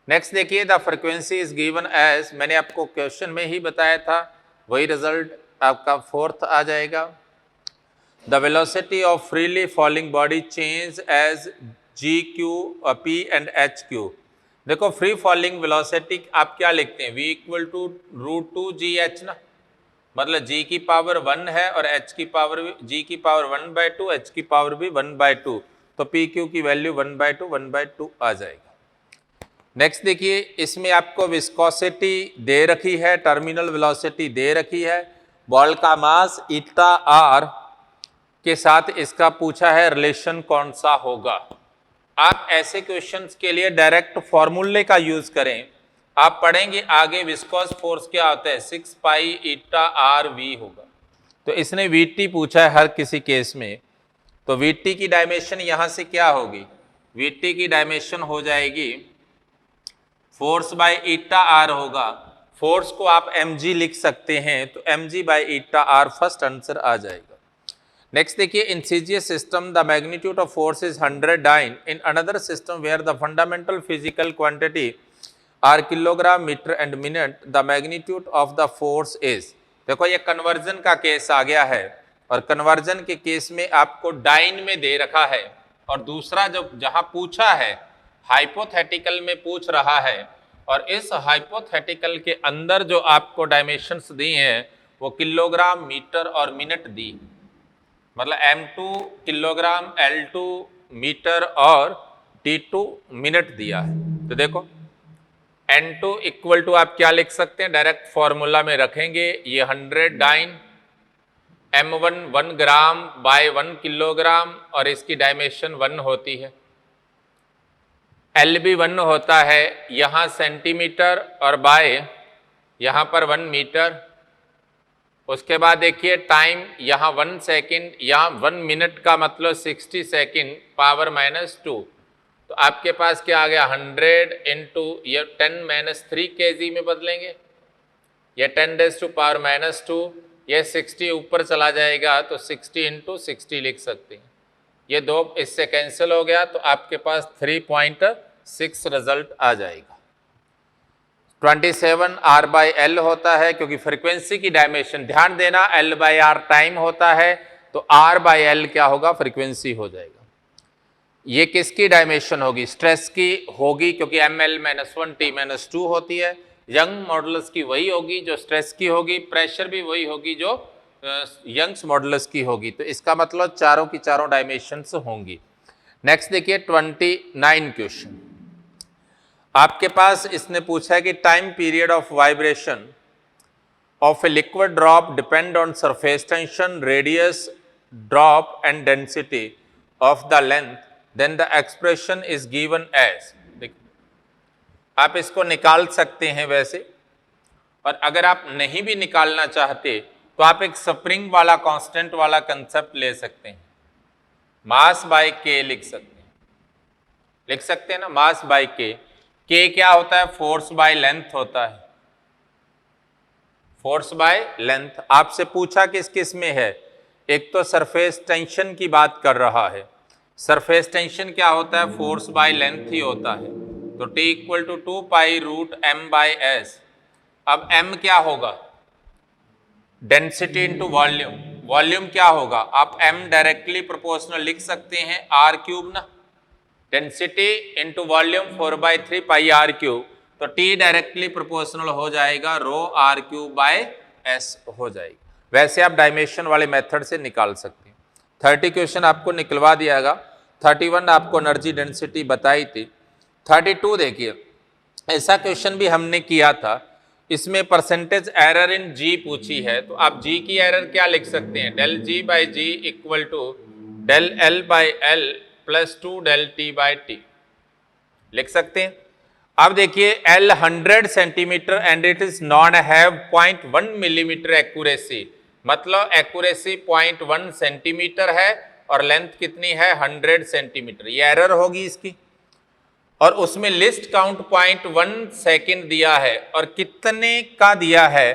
नेक्स्ट देखिए, the frequency is given as, मैंने आपको क्वेश्चन में ही बताया था, वही रिजल्ट आपका फोर्थ आ जाएगा। The velocity of freely falling body change as GQ, P and HQ। देखो फ्री फॉलिंग वेलोसिटी आप क्या लिखते हैं, V = √2GH ना, मतलब G की पावर 1 है और H की पावर भी, G की पावर 1/2, H की पावर भी 1/2, तो PQ की वैल्यू 1/2 आ जाएगा। नेक्स्ट देखिए, इसमें आपको विस्कोसिटी दे रखी है, टर्मिनल वेलोसिटी दे रखी है, बॉल का मास ईटा आर के साथ इसका पूछा है रिलेशन कौन सा होगा। आप ऐसे क्वेश्चंस के लिए डायरेक्ट फॉर्मूले का यूज करें, आप पढ़ेंगे आगे विस्कोस फोर्स क्या होता है, 6 पाई ईटा आर वी होगा। तो इसने वीटी पूछा है हर किसी केस में, तो वीटी की डायमेंशन यहां से क्या होगी, वीटी की डायमेंशन हो जाएगी फोर्स बाय ईटा आर होगा, फोर्स को आप mg लिख सकते हैं, तो mg by eta R first answer आ जाएगा। नेक्स्ट देखिए, in CGS system the magnitude of force is 100 dyne, in another system where the fundamental physical quantity are kilogram metre and minute, the magnitude of the force is. देखो ये conversion का case आ गया है, और conversion के case में आपको dine में दे रखा है, और दूसरा जो जहां पूछा है हाइपोथेटिकल में पूछ रहा है, और इस हाइपोथेटिकल के अंदर जो आपको डायमेंशंस दी हैं वो किलोग्राम, मीटर और मिनट दी, मतलब m2 किलोग्राम, L2 मीटर और T2 मिनट दिया है। तो देखो N2 = आप क्या लिख सकते हैं, डायरेक्ट फॉर्मूला में रखेंगे, ये 100 डाइन, m1 1 ग्राम बाय 1 किलोग्राम, और इसकी डायमेंशन 1 होती है, L भी 1 होता है, यहाँ सेंटीमीटर और बाय यहाँ पर 1 मीटर। उसके बाद देखिए टाइम, यहाँ 1 सेकेंड, यहाँ 1 मिनट का मतलब 60 सेकेंड पावर -2, तो आपके पास क्या आ गया 100 इंटू ये 10-3 kg में बदलेंगे, ये 10⁻⁻², ये 60 ऊपर चला जाएगा तो 60 इंटू 60 लिख सकते हैं, ये 2 इससे कैंसिल हो गया, तो आपके पास 3.6 रिजल्ट आ जाएगा। 27 R/L होता है, क्योंकि फ्रीक्वेंसी की डायमेंशन, ध्यान देना L/R टाइम होता है, तो R/L क्या होगा, फ्रीक्वेंसी हो जाएगा। ये किसकी डायमेंशन होगी, स्ट्रेस की होगी, क्योंकि ml-1 T-2 होती है, यंग मॉडुलस की वही होगी जो स्ट्रेस की होगी, प्रेशर भी वही होगी जो यंग्स मॉडुलस की होगी, तो इसका मतलब चारों की चारों डायमेंशंस होंगी। नेक्स्ट देखिए 29 क्वेश्चन, आपके पास इसने पूछा है कि time period of vibration of a liquid drop depend on surface tension, radius drop and density of the length, then the expression is given as. आप इसको निकाल सकते हैं वैसे, और अगर आप नहीं भी निकालना चाहते तो आप एक स्प्रिंग वाला कांस्टेंट वाला कंसेप्ट ले सकते हैं, मास बाय के लिख सकते हैं ना, मास बाय के। के क्या होता है, फोर्स बाय लेंथ होता है, फोर्स बाय लेंथ। आपसे पूछा किस किस में है, एक तो सरफेस टेंशन की बात कर रहा है, सरफेस टेंशन क्या होता है, फोर्स बाय लेंथ ही होता है, तो T = 2 पाई रूट m/s। अब m क्या होगा, डेंसिटी इंटू वॉल्यूम, वॉल्यूम क्या होगा, आप m डायरेक्टली प्रोपोर्शनल लिख सकते हैं r³ ना, डेंसिटी इंटू वॉल्यूम 4/3 पाई r³, तो T डायरेक्टली प्रोपोर्शनल हो जाएगा ρ r³ बाय s हो जाएगी। वैसे आप डायमेंशन वाले मेथड से निकाल सकते हैं। 30 क्वेश्चन आपको निकलवा दियागा। 31 आपको एनर्जी डेंसिटी बताई थी। 32 देखिए, ऐसा क्वेश्चन भी हमने किया था, इसमें परसेंटेज एरर इन जी पूछी है। तो आप जी की एरर क्या लिख सकते हैं, del ji by ji equal to del L by L plus 2 del T by T लिख सकते हैं। अब देखिए L 100 centimetre and it is not have 0.1 millimetre accuracy, मतलब एक्यूरेसी 0.1 सेंटीमीटर है और लेंथ कितनी है 100 सेंटीमीटर, ये एरर होगी इसकी। और उसमें लिस्ट काउंट 0.1 सेकेंड दिया है और कितने का दिया है,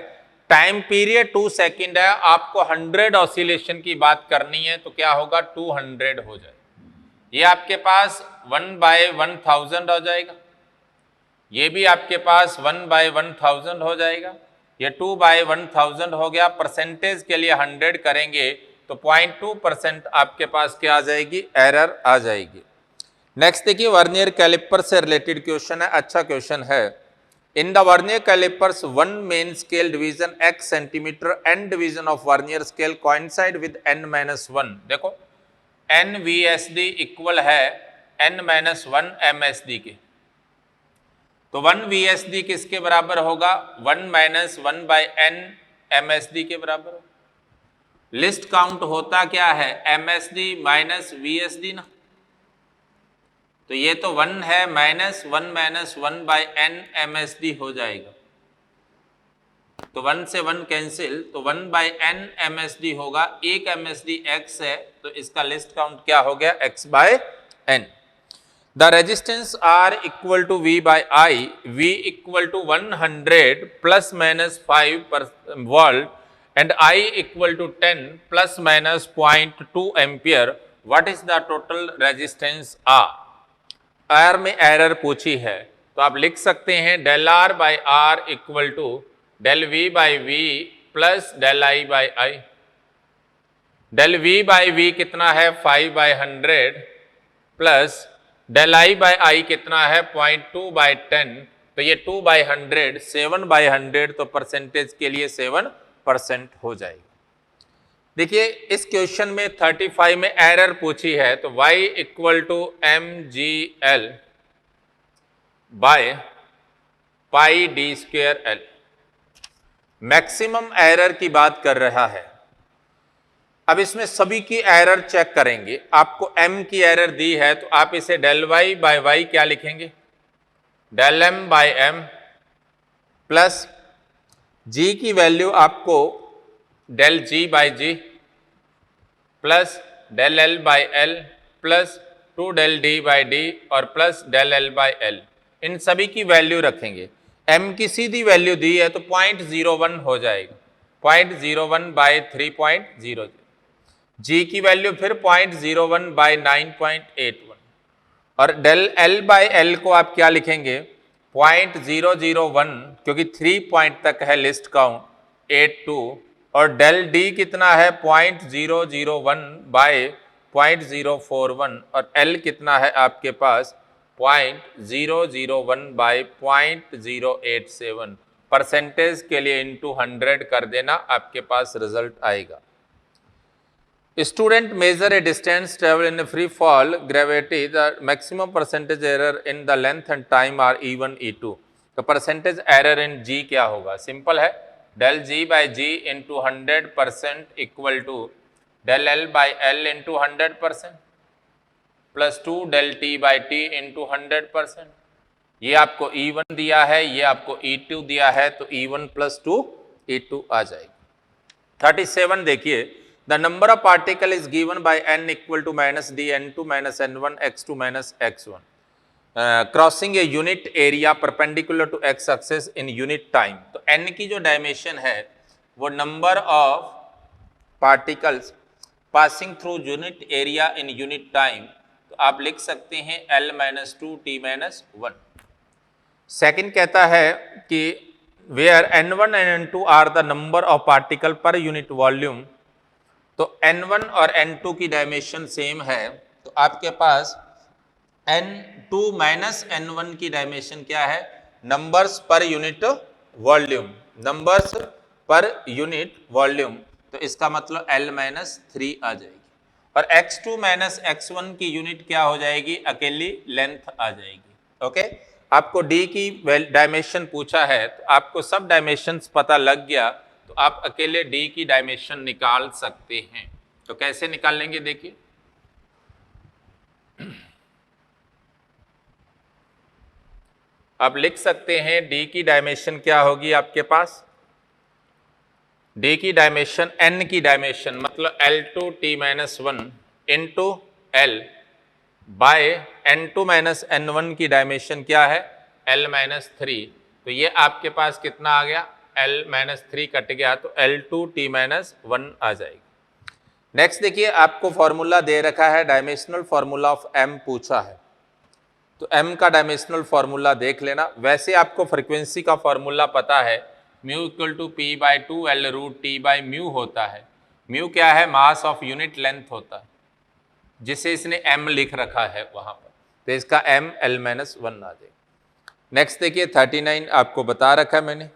टाइम पीरियड 2 सेकेंड है। आपको 100 ऑसिलेशन की बात करनी है तो क्या होगा 200 हो जाए, ये आपके पास 1/1000 हो जाएगा, ये भी आपके पास 1/1000 हो जाएगा, ये 2/1000 हो गया। परसेंटेज के लिए 100 करेंगे तो 0.2% आपके पास क्या आ जाएगी, एरर आ जाएगी। नेक्स्ट देखिए वर्नियर कैलिपर से रिलेटेड क्वेश्चन है, अच्छा क्वेश्चन है। In the vernier callipers 1 main scale division x centimetre N division of vernier scale coincide with n-1। देखो NVSD इक्वल है n-1 MSD के, तो 1 VSD किसके बराबर होगा, 1-1/n MSD के बराबर होगा। लिस्ट काउंट होता क्या है MSD माइनस VSD ना, तो ये तो 1 है, -1/n MSD हो जाएगा, तो 1 से 1 कैंसिल, तो 1/n MSD होगा। 1 MSD x है तो इसका लिस्ट काउंट क्या हो गया, x/n। The resistance R equal to V by I, V equal to 100 ±5 volt and I equal to 10 ±0.2 ampere. What is the total resistance R? R में error पूछी है तो आप लिख सकते हैं del R by R equal to del V by V plus del I by I। Del V by V कितना है 5/100 plus del I by I कितना है 0.2/10, तो ये 2/100 7/100, तो परसेंटेज के लिए 7% हो जाएगी। देखिए इस क्वेश्चन में 35 में एरर पूछी है, तो y equal to mgl by pi D square L, maximum error की बात कर रहा है। अब इसमें सभी की एरर चेक करेंगे। आपको m की एरर दी है तो आप इसे डेल y बाय y क्या लिखेंगे, del m by m plus g की वैल्यू आपको del g by g plus del L by L plus 2 del D by D और plus del L by L, इन सभी की वैल्यू रखेंगे। m की सीधी वैल्यू दी है तो 0.01 हो जाएगा, 0.01/3.00। g की वैल्यू फिर 0.01/9.81 और डेल एल बाई एल को आप क्या लिखेंगे 0.001, क्योंकि 3 पॉइंट तक है लिस्ट काउंट 82, और डेल डी कितना है 0.001/0.041 और एल कितना है आपके पास 0.001/0.087। परसेंटेज के लिए इनटू 100 कर देना, आपके पास रिजल्ट आएगा। Student measure a distance travel in free fall gravity, the maximum percentage error in the length and time are E1 E2। तो परसेंटेज एरर इन जी क्या होगा, सिंपल है, del ji by G into 100% equal to del L by L into 100% plus 2 del T by T into 100%। ये आपको E1 दिया है, ये आपको E2 दिया है, तो E1 प्लस 2 E2 आ जाएगी। 37 देखिए, the number of particle is given by n equal to minus D n2 minus n1 x2 minus x1 crossing a unit area perpendicular to x axis in unit time. तो n की जो dimension है वो number of particles passing through unit area in unit time, तो आप लिख सकते हैं L-2 T-1। सेकंड कहता है कि where n1 and n2 are the number of particle per unit volume, तो n1 और n2 की डायमेंशन सेम है, तो आपके पास n2 माइनस n1 की डायमेंशन क्या है, नंबर्स पर यूनिट वॉल्यूम, नंबर्स पर यूनिट वॉल्यूम। तो इसका मतलब L माइनस 3 आ जाएगी। और x2 माइनस x1 की यूनिट क्या हो जाएगी, अकेली लेंथ आ जाएगी। ओके, आपको d की डायमेंशन पूछा है तो आपको सब डायमेंशंस पता लग गया तो आप अकेले d की डायमेंशन निकाल सकते हैं। तो कैसे निकाल लेंगे, देखिए आप लिख सकते हैं d की डायमेंशन क्या होगी आपके पास, d की डायमेंशन n की डायमेंशन मतलब L2 t minus 1 into L by N2 minus N1 की डायमेंशन क्या है, L माइनस 3। तो ये आपके पास कितना आ गया, L माइनस 3 कट गया तो L2 t माइनस 1 आ जाएगी। नेक्स्ट देखिए, आपको फॉर्मूला दे रखा है, डायमेंशनल फॉर्मूला ऑफ m पूछा है, तो m का डायमेंशनल फॉर्मूला देख लेना। वैसे आपको फ्रीक्वेंसी का फॉर्मूला पता है, mu equal to P by 2 L root T by mu होता है। म्यू क्या है, मास ऑफ यूनिट लेंथ होता है, जिसे इसने m लिख रखा है वहां पर, तो इसका m L माइनस 1 आ जाएगा। नेक्स्ट देखिए 39 आपको बता रखा है मैंने।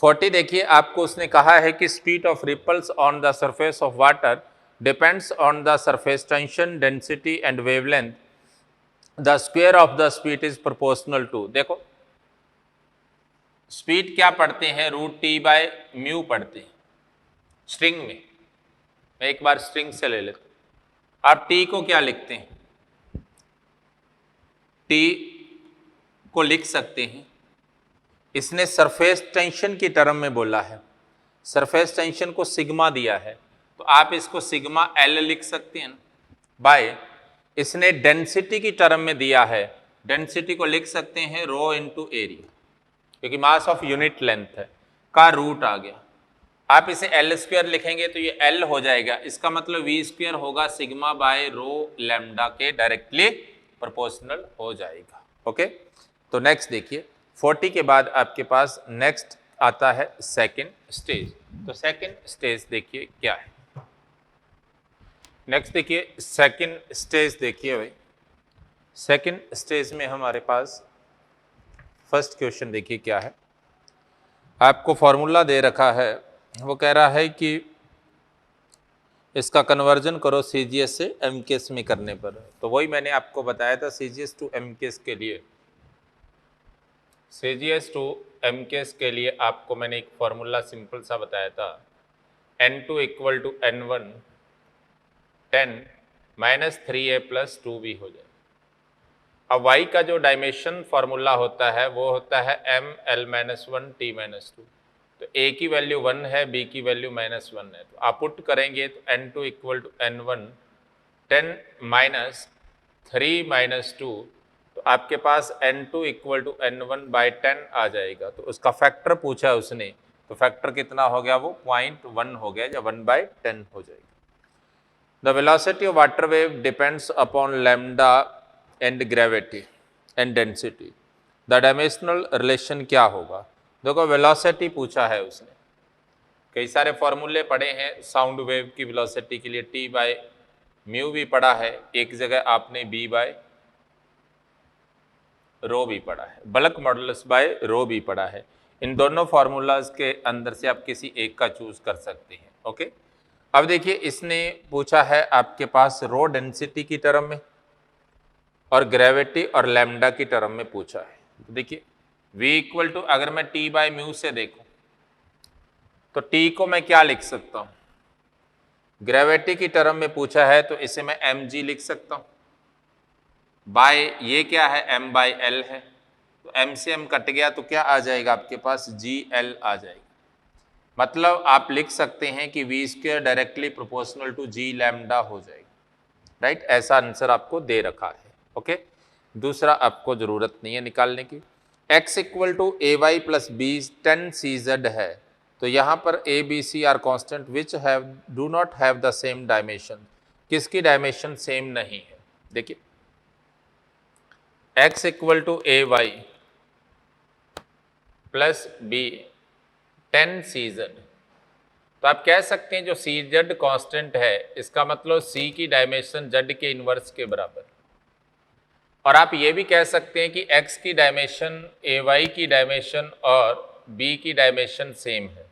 40 देखिए, आपको उसने कहा है कि speed of ripples on the surface of water depends on the surface tension, density and wavelength, the square of the speed is proportional to. देखो स्पीड क्या पढ़ते हैं, रूट टी बाय म्यू पढ़ते हैं स्ट्रिंग में। मैं एक बार स्ट्रिंग से ले लेता हूं। आप टी को क्या लिखते हैं, टी को लिख सकते हैं, इसने सरफेस टेंशन की टर्म में बोला है, सरफेस टेंशन को सिग्मा दिया है तो आप इसको सिग्मा एल लिख सकते हैं ना, बाय इसने डेंसिटी की टर्म में दिया है, डेंसिटी को लिख सकते हैं रो इनटू एरिया, क्योंकि मास ऑफ यूनिट लेंथ है का रूट आ गया। आप इसे एल स्क्वायर लिखेंगे तो ये एल हो जाएगा, इसका मतलब वी स्क्वायर होगा सिग्मा बाय रो लैम्डा के डायरेक्टली प्रोपोर्शनल हो जाएगा। ओके, तो नेक्स्ट देखिए 40 के बाद आपके पास नेक्स्ट आता है सेकंड स्टेज। तो सेकंड स्टेज देखिए क्या है, नेक्स्ट देखिए सेकंड स्टेज देखिए भाई। सेकंड स्टेज में हमारे पास फर्स्ट क्वेश्चन देखिए क्या है, आपको फॉर्मूला दे रखा है, वो कह रहा है कि इसका कन्वर्जन करो सीजीएस से एमकेएस में करने पर। तो वही मैंने आपको बताया था, सीजीएस टू एमकेएस के लिए, सीजीएस टू एमकेएस के लिए आपको मैंने एक फॉर्मूला सिंपल सा बताया था, N2 equal to N1 10 minus 3a plus 2b हो जाए। अब y का जो डायमेंशन फॉर्मूला होता है वो होता है m l minus 1 t minus 2। तो a की वैल्यू 1 है, b की वैल्यू माइनस 1 है, तो आप पुट करेंगे तो N2 equal to N1 10 minus 3 minus 2, तो आपके पास N2 equal to N1 by 10 आ जाएगा। तो उसका फैक्टर पूछा उसने, तो फैक्टर कितना हो गया, वो 0.1 हो गया या 1/10 हो जाएगा। The velocity of water wave depends upon lambda and gravity and density, the dimensional relation क्या होगा। देखो वेलोसिटी पूछा है उसने, कई सारे फॉर्मूले पढ़े हैं साउंड वेव की वेलोसिटी के लिए, टी बाय म्यू भी पढ़ा है, एक जगह आपने बी बाय रो भी पढ़ा है, बल्क मॉडुलस बाय रो भी पढ़ा है। इन दोनों फार्मूलाज के अंदर से आप किसी एक का चूज कर सकते हैं। ओके, अब देखिए इसने पूछा है आपके पास रो डेंसिटी की टर्म में और ग्रेविटी और लैम्डा की टर्म में पूछा है। तो देखिए v इक्वल टू, अगर मैं t बाय म्यू से देखूं तो t को मैं क्या लिख सकता हूं, ग्रेविटी की टर्म में पूछा है तो इसे मैं mg लिख सकता हूं, बाय ये क्या है m बाय l है, तो m से m कट गया तो क्या आ जाएगा आपके पास gl आ जाएगा। मतलब आप लिख सकते हैं कि v square directly proportional to g lambda हो जाएगा, राइट, ऐसा आंसर आपको दे रखा है। ओके, दूसरा आपको जरूरत नहीं है निकालने की। x equal to A Y plus B 10 C Z है, तो यहाँ पर A B C are constant which have do not have the same dimension, किसकी डायमेंशन सेम नहीं है। देखिए x equal to A Y plus B 10 C Z, तो आप कह सकते हैं जो सी जेड कॉन्स्टेंट है इसका मतलब c की डायमेंशन z के इन्वर्स के बराबर, और आप ये भी कह सकते हैं कि x की डायमेंशन ay की डायमेंशन और b की डायमेंशन सेम है।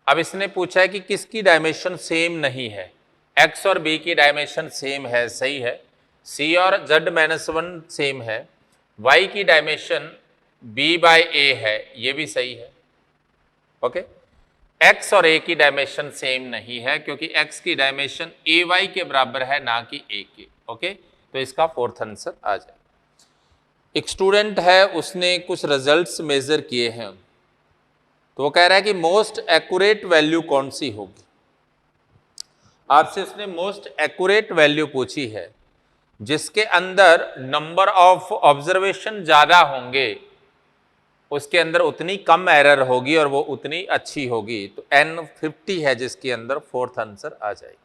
अब इसने पूछा है कि किसकी डायमेंशन सेम नहीं है, x और b की डायमेंशन सेम है, सही है, c और z-1 सेम है, y की डायमेंशन b/a है, ये भी सही है। ओके, x और a की डायमेंशन सेम नहीं है क्योंकि x की डायमेंशन ay के बराबर है, ना कि a के। ओके, तो इसका फोर्थ आंसर आ जाए। एक स्टूडेंट है, उसने कुछ रिजल्ट्स मेजर किए हैं, तो वो कह रहा है कि मोस्ट एक्यूरेट वैल्यू कौन सी होगी। आपसे उसने मोस्ट एक्यूरेट वैल्यू पूछी है, जिसके अंदर नंबर ऑफ ऑब्जर्वेशन ज़्यादा होंगे उसके अंदर उतनी कम एरर होगी और वो उतनी अच्छी होगी। तो N50 है जिसके अंदर फोर्थ आंसर आ जाएगी।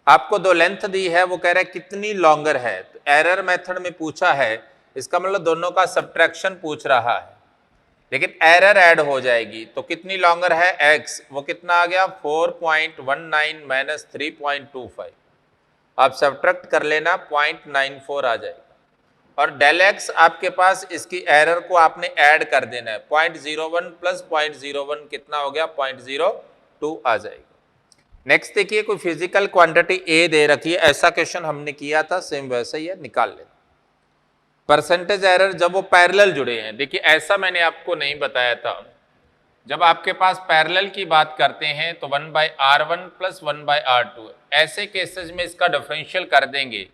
आपको दो लेंथ दी है, वो कह रहा है कितनी लॉन्गर है, तो एरर मेथड में पूछा है, इसका मतलब दोनों का सब्ट्रैक्शन पूछ रहा है, लेकिन एरर ऐड हो जाएगी। तो कितनी लॉन्गर है x, वो कितना आ गया 4.19 माइनस 3.25, आप सब्ट्रैक्ट कर लेना 0.94 आ जाएगा। और डेल एक्स आपके पास इसकी एरर को आपने ऐड कर देना है, 0.01 प्लस 0.01 कितना हो गया 0.02 आ जाएगा। नेक्स्ट देखिए, कोई फिजिकल क्वांटिटी ए दे रखी है, ऐसा क्वेश्चन हमने किया था, सेम वैसा ही है, निकाल लेते। परसेंटेज एरर जब वो पैरेलल जुड़े हैं, देखिए ऐसा मैंने आपको नहीं बताया था, जब आपके पास पैरेलल की बात करते हैं तो 1/r1 प्लस 1/r2, ऐसे केसेस में इसका डिफरेंशियल कर देंगे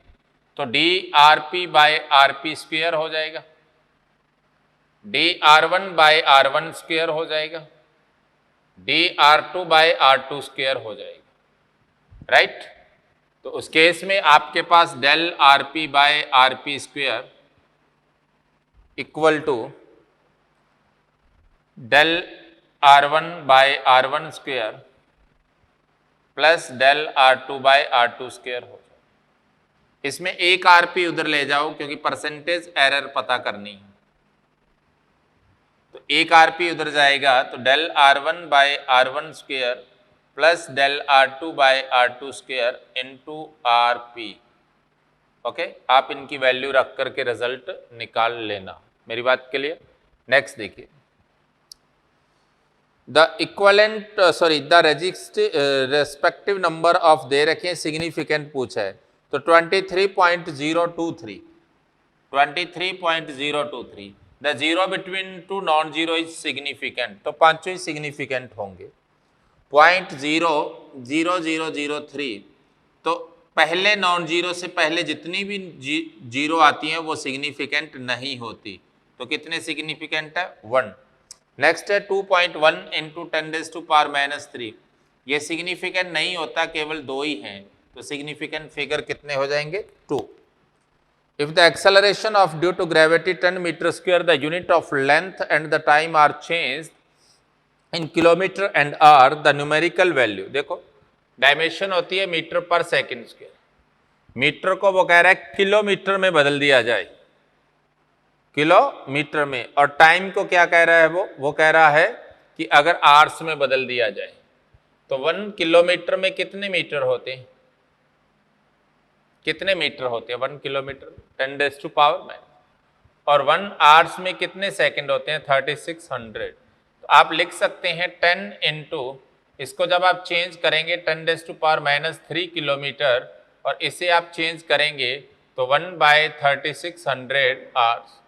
तो dRp/rp स्क्वायर हो जाएगा, dr1/r1 स्क्वायर हो जाएगा, dr2/r2 स्क्वायर हो जाएगा, राइट। तो उस केस में आपके पास del Rp/rp square equal to del r1/r1 square plus del r2/r2 square हो जाए। इसमें एक rp उधर ले जाओ क्योंकि परसेंटेज एरर पता करनी है, तो एक rp उधर जाएगा, तो del r1/r1 square plus del r2/r2 square into rp। Okay, आप इनकी वैल्यू रख करके रिजल्ट निकाल लेना, मेरी बात के लिए। नेक्स्ट देखिए, the equivalent the respective number of दे रखे हैं, सिग्निफिकेंट पूछा है, तो 23.023 the zero between two non zero is significant, तो पांचों ही सिग्निफिकेंट होंगे। 0.00003, तो पहले नॉन जीरो से पहले जितनी भी जीरो आती हैं वो सिग्निफिकेंट नहीं होती, तो कितने सिग्निफिकेंट है 1। नेक्स्ट है 2.1 इंटू 10⁻⁻3, ये सिग्निफिकेंट नहीं होता, केवल दो ही हैं, तो सिग्निफिकेंट फिगर कितने हो जाएंगे 2। If the acceleration of due to gravity 10 metre square, the unit of length and the time are changed in kilometre and hour, the numerical value, देखो डायमेंशन होती है metre per second square, metre को वो कह रहा है kilometre में बदल दिया जाए, किलोमीटर में, और टाइम को क्या कह रहा है वो कह रहा है कि अगर आवर्स में बदल दिया जाए, तो 1 किलोमीटर में कितने मीटर होते हैं, कितने मीटर होते हैं 1 किलोमीटर 10⁻⁻, और 1 आवर्स में कितने सेकंड होते हैं 3600। तो आप लिख सकते हैं 10 इंटू, इसको जब आप चेंज करेंगे 10⁻³ किलोमीटर, और इसे आप चेंज करेंगे तो 1/3600 आवर्स,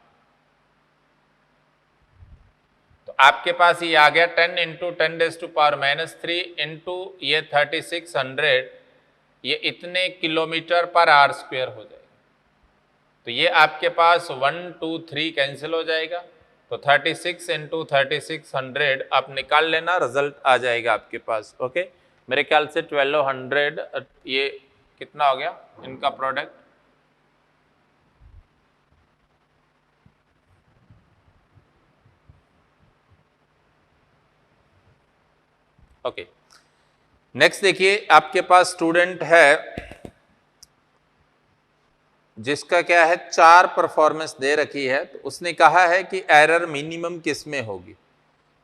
तो आपके पास ये आ गया 10 इंटू 10⁻³ इंटू ये 3600, ये इतने किलोमीटर पर आवर स्क्वायर हो जाएगा। तो ये आपके पास 1 2 3 कैंसिल हो जाएगा, तो 36 इंटू 3600 आप निकाल लेना, रिजल्ट आ जाएगा आपके पास। ओके, मेरे ख्याल से 1200, ये कितना हो गया इनका प्रोडक्ट, ओके। नेक्स्ट देखिए, आपके पास स्टूडेंट है जिसका क्या है 4 परफॉर्मेंस दे रखी है, तो उसने कहा है कि एरर मिनिमम किस में होगी,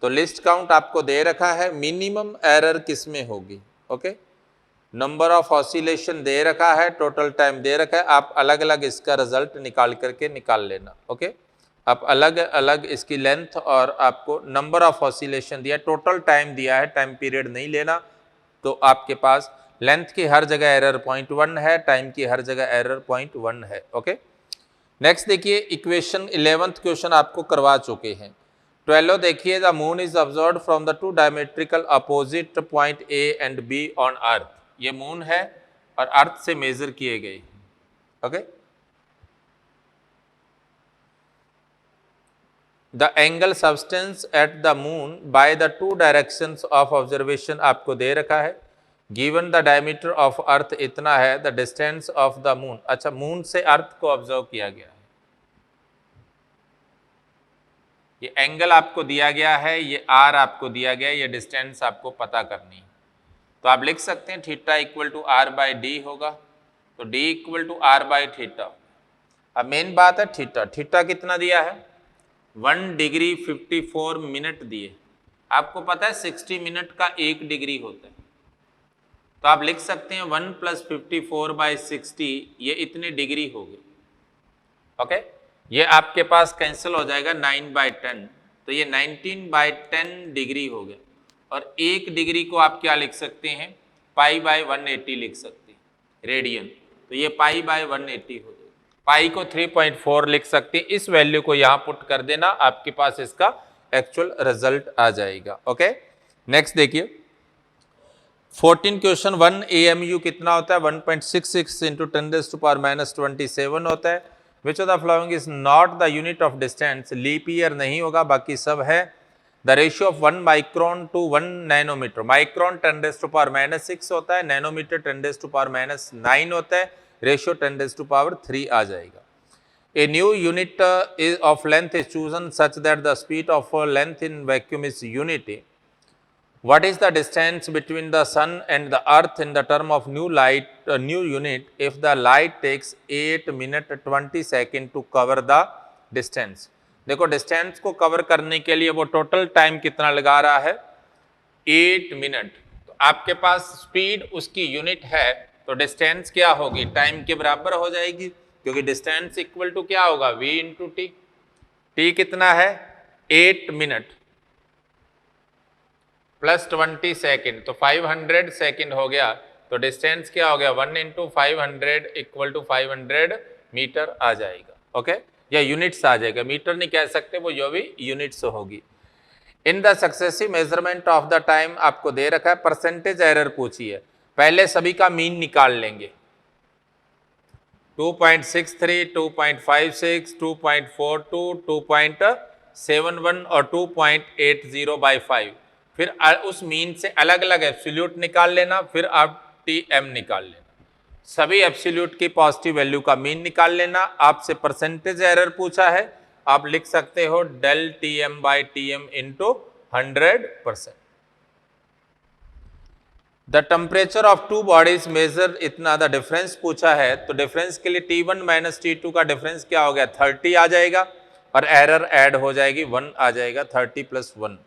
तो लिस्ट काउंट आपको दे रखा है, मिनिमम एरर किस में होगी। ओके, नंबर ऑफ ऑसिलेशन दे रखा है, टोटल टाइम दे रखा है, आप अलग अलग इसका रिजल्ट निकाल करके निकाल लेना। ओके, आप अलग अलग इसकी लेंथ और आपको नंबर ऑफ ऑसिलेशन दिया, टोटल टाइम दिया है, टाइम पीरियड नहीं लेना। तो आपके पास लेंथ की हर जगह एरर 0.1 है, टाइम की हर जगह एरर 0.1 है। ओके, नेक्स्ट देखिए इक्वेशन 11th क्वेश्चन आपको करवा चुके हैं। 12 देखिए, the moon is observed from the two diametrical opposite point A and be on earth. ये मून है और अर्थ से मेजर किए गए। Okay, the angle substance at the moon by the two directions of observation आपको दे रखा है। Given the diameter of earth इतना है, the distance of the moon. अच्छा, मून से अर्थ को ऑब्जर्व किया गया है, ये एंगल आपको दिया गया है, ये आर आपको दिया गया है, ये डिस्टेंस आपको पता करनी है। तो आप लिख सकते हैं theta equal to R by D होगा, तो D equal to R by theta. अब मेन बात है थीटा, थीटा कितना दिया है, 1 डिग्री 54 मिनट दिए। आपको पता है 60 मिनट का 1 डिग्री होता है, तो आप लिख सकते हैं 1 + 54 बाई 60, ये इतने डिग्री हो गए। ओके, ये आपके पास कैंसिल हो जाएगा 9/10, तो ये 19/10 डिग्री हो गया। और 1 डिग्री को आप क्या लिख सकते हैं, π/180 लिख सकते हैं, रेडियन। तो ये π/180 हो जाएगा, पाई को 3.4 लिख सकते हैं। इस वैल्यू को यहाँ पुट कर देना, आपके पास इसका एक्चुअल रिजल्ट आ जाएगा। ओके, नेक्स्ट देखिए 14 क्वेश्चन 1 AMU कितना होता है, 1.66 इंटू 10⁻⁻27 होता है। Which of the following is not the unit of distance, leap year नहीं होगा, बाकी सब है। The ratio of 1 micron to 1 nanometre, micron 10⁻6 होता है, नैनोमीटर 10⁻9 होता है, रेशियो 10⁻3 आ जाएगा। A new unit of length is chosen such that the speed of length in vacuum is unity. What is the distance between the sun and the earth in the term of new unit if the light takes 8 minutes 20 seconds to cover the distance? देखो distance को cover करने के लिए वो total time कितना लगा रहा है, 8 मिनट। तो आपके पास स्पीड उसकी यूनिट है, तो डिस्टेंस क्या होगी, टाइम के बराबर हो जाएगी, क्योंकि डिस्टेंस इक्वल टू क्या होगा, v इंटू टी। टी कितना है, 8 मिनट प्लस 20 सेकेंड, तो 500 सेकेंड हो गया। तो डिस्टेंस क्या हो गया, 1 इंटू 500 इक्वल टू 500 मीटर आ जाएगा। ओके, या यूनिट्स आ जाएगा, मीटर नहीं कह सकते, वो जो भी यूनिट्स होगी। In the successive measurement of the time आपको दे रखा है, परसेंटेज एरर पूछी है। पहले सभी का मीन निकाल लेंगे, 2.63, 2.56, 2.42, 2.71 और 2.80/5। फिर उस मीन से अलग अलग एब्सोल्यूट निकाल लेना, फिर आप टीएम निकाल लेना, सभी एब्सोल्यूट की पॉजिटिव वैल्यू का मीन निकाल लेना। आपसे परसेंटेज एरर पूछा है, आप लिख सकते हो del TM/TM into 100%। The temperature of two bodies measure इतना, द डिफरेंस पूछा है, तो डिफरेंस के लिए T1 - T2 का डिफरेंस क्या हो गया, 30 आ जाएगा, और एरर ऐड हो जाएगी, 1 आ जाएगा, 30 + 1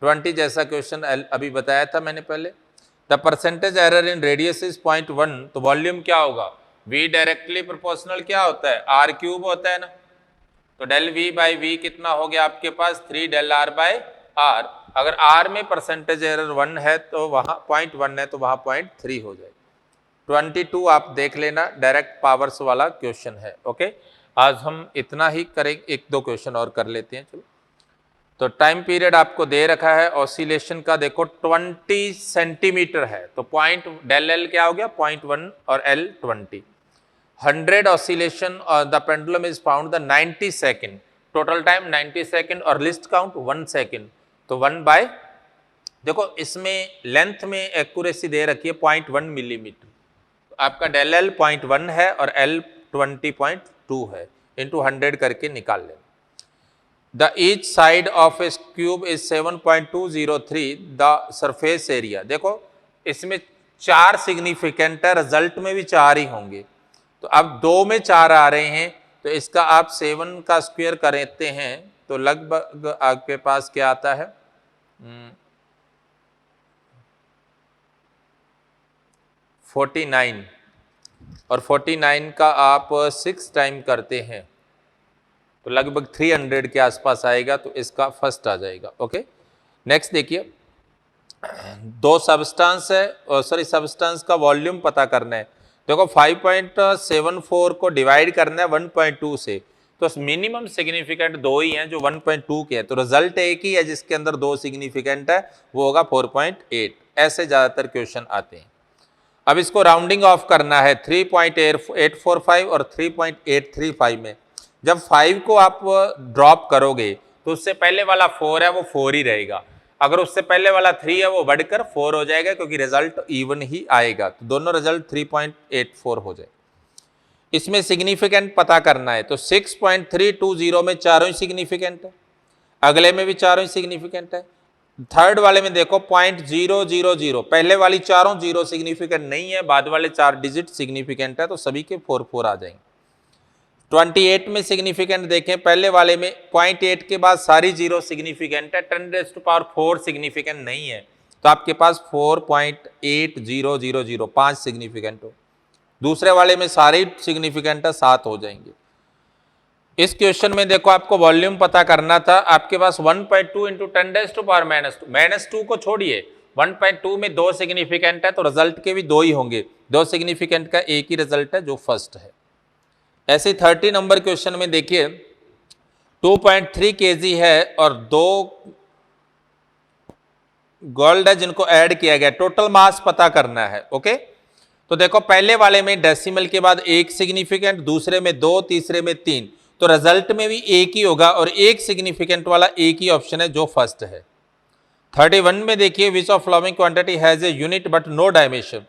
20 जैसा क्वेश्चन अभी बताया था मैंने पहले। The percentage error in radius is 0.1, तो वॉल्यूम क्या होगा, V डायरेक्टली प्रोपोर्शनल क्या होता है, R³ होता है ना, तो del V/V कितना हो गया आपके पास, 3 del R/R। अगर R में परसेंटेज एरर 1 है तो वहाँ 0.1 है, तो वहाँ 0.3 हो जाएगा। 22 आप देख लेना, डायरेक्ट पावर्स वाला क्वेश्चन है। ओके, आज हम इतना ही करेंगे, 1-2 क्वेश्चन और कर लेते हैं। चलो, तो टाइम पीरियड आपको दे रखा है ऑसिलेशन का, देखो 20 सेंटीमीटर है, तो del L क्या हो गया, 0.1 और L 20। 100 ऑसिलेशन और the pendulum is found the 90 second, total time 90 second, और लिस्ट काउंट 1 सेकेंड, तो 1/, देखो इसमें लेंथ में एक्यूरेसी दे रखी है 0.1 मिलीमीटर, तो आपका del L 0.1 है और L 20.2 है, इंटू 100 करके निकाल लेना। The each side of A cube is 7.203 the surface area. देखो इसमें 4 सिग्निफिकेंट है, रिजल्ट में भी 4 ही होंगे, तो अब 2 में 4 आ रहे हैं, तो इसका आप 7 का स्क्वायर करते हैं, तो लगभग आपके पास क्या आता है, 49, और 49 का आप 6 टाइम करते हैं तो लगभग 300 के आसपास आएगा, तो इसका फर्स्ट आ जाएगा। ओके, नेक्स्ट देखिए, दो सब्सटेंस है, सब्सटेंस का वॉल्यूम पता करना है। देखो 5.74 को डिवाइड करना है 1.2 से, तो मिनिमम सिग्निफिकेंट दो ही हैं जो 1.2 के हैं, तो रिजल्ट एक ही है जिसके अंदर दो सिग्निफिकेंट है, वो होगा 4.8। ऐसे ज्यादातर क्वेश्चन आते हैं। अब इसको राउंडिंग ऑफ करना है 3.845 और 3.835 में। जब 5 को आप ड्रॉप करोगे तो उससे पहले वाला 4 है वो 4 ही रहेगा, अगर उससे पहले वाला 3 है वो बढ़कर 4 हो जाएगा, क्योंकि रिजल्ट इवन ही आएगा, तो दोनों रिजल्ट 3.84 हो जाए। इसमें सिग्निफिकेंट पता करना है, तो 6.320 में चारों ही सिग्निफिकेंट है, अगले में भी चारों ही सिग्निफिकेंट है, थर्ड वाले में देखो 0.000, पहले वाली चारों जीरो सिग्निफिकेंट नहीं है, बाद वाले 4 डिजिट सिग्निफिकेंट है, तो सभी के 4 आ जाएंगे। 28 में सिग्निफिकेंट देखें, पहले वाले में 0.8 के बाद सारी जीरो सिग्निफिकेंट है, 10⁴ सिग्निफिकेंट नहीं है, तो आपके पास 4.8000 5 सिग्निफिकेंट हो। दूसरे वाले में सारे सिग्निफिकेंट है, 7 हो जाएंगे। इस क्वेश्चन में देखो आपको वॉल्यूम पता करना था, आपके पास 1.2 इंटू 10⁻², -2 को छोड़िए, 1.2 में 2 सिग्निफिकेंट है, तो रिजल्ट के भी 2 ही होंगे, 2 सिग्निफिकेंट का एक ही रिजल्ट है जो फर्स्ट है। ऐसे 30 नंबर क्वेश्चन में देखिए 2.3 kg है और 2 गोल्ड है जिनको ऐड किया गया, टोटल मास पता करना है। ओके, तो देखो पहले वाले में डेसिमल के बाद 1 सिग्निफिकेंट, दूसरे में 2, तीसरे में 3, तो रिजल्ट में भी एक ही होगा और एक सिग्निफिकेंट वाला एक ही ऑप्शन है जो फर्स्ट है। 31 में देखिए, which of following quantity has a unit but no dimension.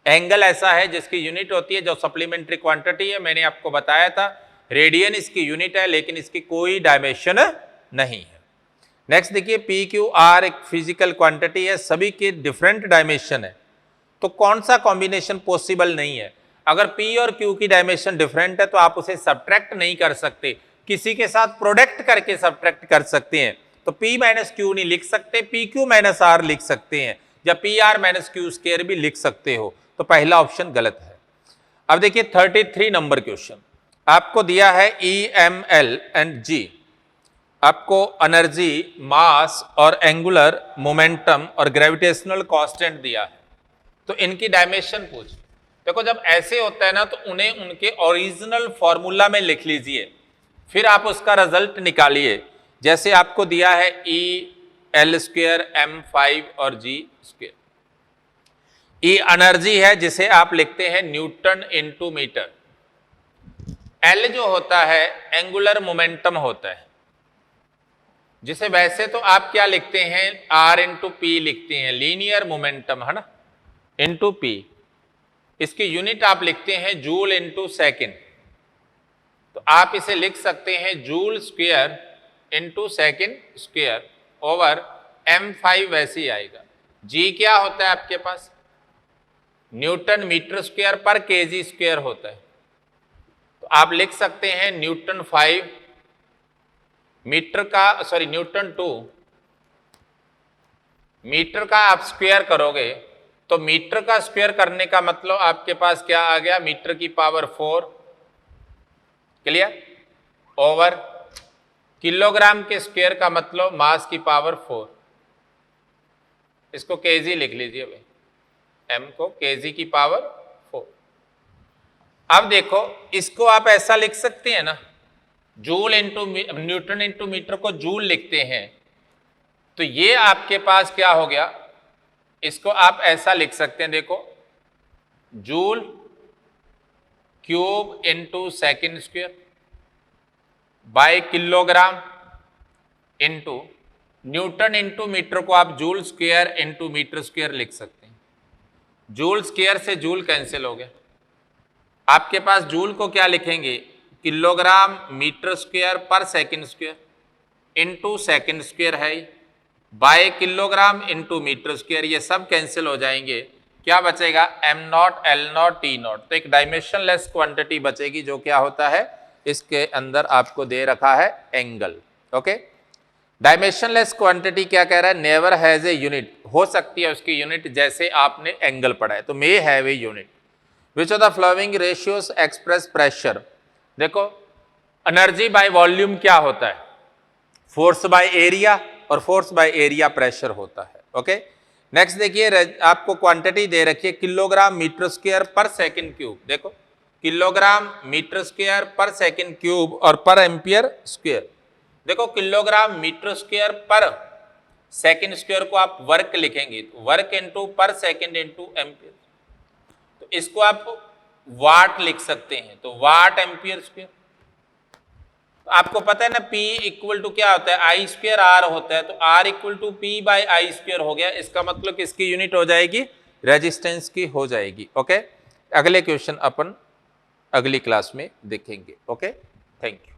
Angle ऐसा है जिसकी यूनिट होती है जो सप्लीमेंट्री क्वांटिटी है, मैंने आपको बताया था, रेडियन इसकी यूनिट है लेकिन इसकी कोई डायमेंशन नहीं है। नेक्स्ट देखिए, पी क्यू आर एक फिजिकल क्वांटिटी है, सभी के डिफरेंट डायमेंशन है, तो कौन सा कॉम्बिनेशन पॉसिबल नहीं है? अगर P और Q की डायमेंशन डिफरेंट है तो आप उसे सब्ट्रैक्ट नहीं कर सकते, किसी के साथ प्रोडक्ट करके सब्ट्रैक्ट कर सकते हैं, तो P - Q नहीं लिख सकते, PQ - R लिख सकते हैं, या PR - Q² भी लिख सकते हो, तो पहला ऑप्शन गलत है। अब देखिए 33 नंबर क्वेश्चन, आपको दिया है EML एंड G, आपको एनर्जी, मास और एंगुलर मोमेंटम और ग्रेविटेशनल कांस्टेंट दिया है, तो इनकी डायमेंशन पूछ। देखो जब ऐसे होता है ना तो उन्हें उनके ओरिजिनल फॉर्मूला में लिख लीजिए, फिर आप उसका रिजल्ट निकालिए। जैसे आपको दिया है EL² M5 और G²। E एनर्जी है जिसे आप लिखते हैं न्यूटन इंटू मीटर, L जो होता है एंगुलर मोमेंटम होता है, जिसे वैसे तो आप क्या लिखते हैं, R इंटू P लिखते हैं, लीनियर मोमेंटम है ना, इंटू P। इसकी यूनिट आप लिखते हैं जूल इंटू सेकेंड, तो आप इसे लिख सकते हैं joule square into second square over M5, वैसे ही आएगा। G क्या होता है आपके पास, न्यूटन मीटर स्क्वायर पर kg स्क्वायर होता है, तो आप लिख सकते हैं न्यूटन 5 मीटर का, सॉरी न्यूटन 2 मीटर का आप स्क्वायर करोगे तो मीटर का स्क्वायर करने का मतलब आपके पास क्या आ गया, मीटर की पावर 4, क्लियर, ओवर किलोग्राम के स्क्वायर का मतलब मास की पावर 4, इसको केजी लिख लीजिए भाई, m को केजी की पावर 4। अब देखो इसको आप ऐसा लिख सकते हैं ना, joule into newton into metre को जूल लिखते हैं, तो ये आपके पास क्या हो गया, इसको आप ऐसा लिख सकते हैं, देखो joule cube into second square by kilogram into newton into metre को आप joule square into metre square लिख सकते हैं। जूल स्क्वायर से जूल कैंसिल हो गया, आपके पास जूल को क्या लिखेंगे, किलोग्राम मीटर स्क्वायर पर second square into second square है, by kilogram into metre square, ये सब कैंसिल हो जाएंगे, क्या बचेगा m0 L0 T0, तो एक डायमेंशनलेस क्वांटिटी बचेगी, जो क्या होता है, इसके अंदर आपको दे रखा है एंगल। ओके, डायमेंशनलेस क्वांटिटी क्या कह रहा है, नेवर हैज ए यूनिट, हो सकती है उसकी यूनिट, जैसे आपने एंगल पढ़ा है, तो may have a unit. Which of the following ratios express pressure, देखो एनर्जी बाय वॉल्यूम क्या होता है? फोर्स बाय एरिया, और फोर्स बाय एरिया प्रेशर होता है। ओके, नेक्स्ट देखिए, आपको क्वांटिटी दे रखी है kilogram metre square per second cube. देखो, kilogram metre square per second cube और पर एम्पियर स्क्वायर। देखो, kilogram metre square per second square को आप वर्क लिखेंगे, तो वर्क इनटू पर सेकंड इनटू एम्पियर, तो इसको आप वाट लिख सकते हैं, तो वाट एम्पियर स्क्वायर। तो आपको पता है ना, P इक्वल टू क्या होता है, आई स्क्वायर आर होता है, तो R equal to P by I square हो गया। इसका मतलब किसकी यूनिट हो जाएगी? रेजिस्टेंस की हो जाएगी। ओके, अगले क्वेश्चन अपन अगली क्लास में देखेंगे। Okay, thank you.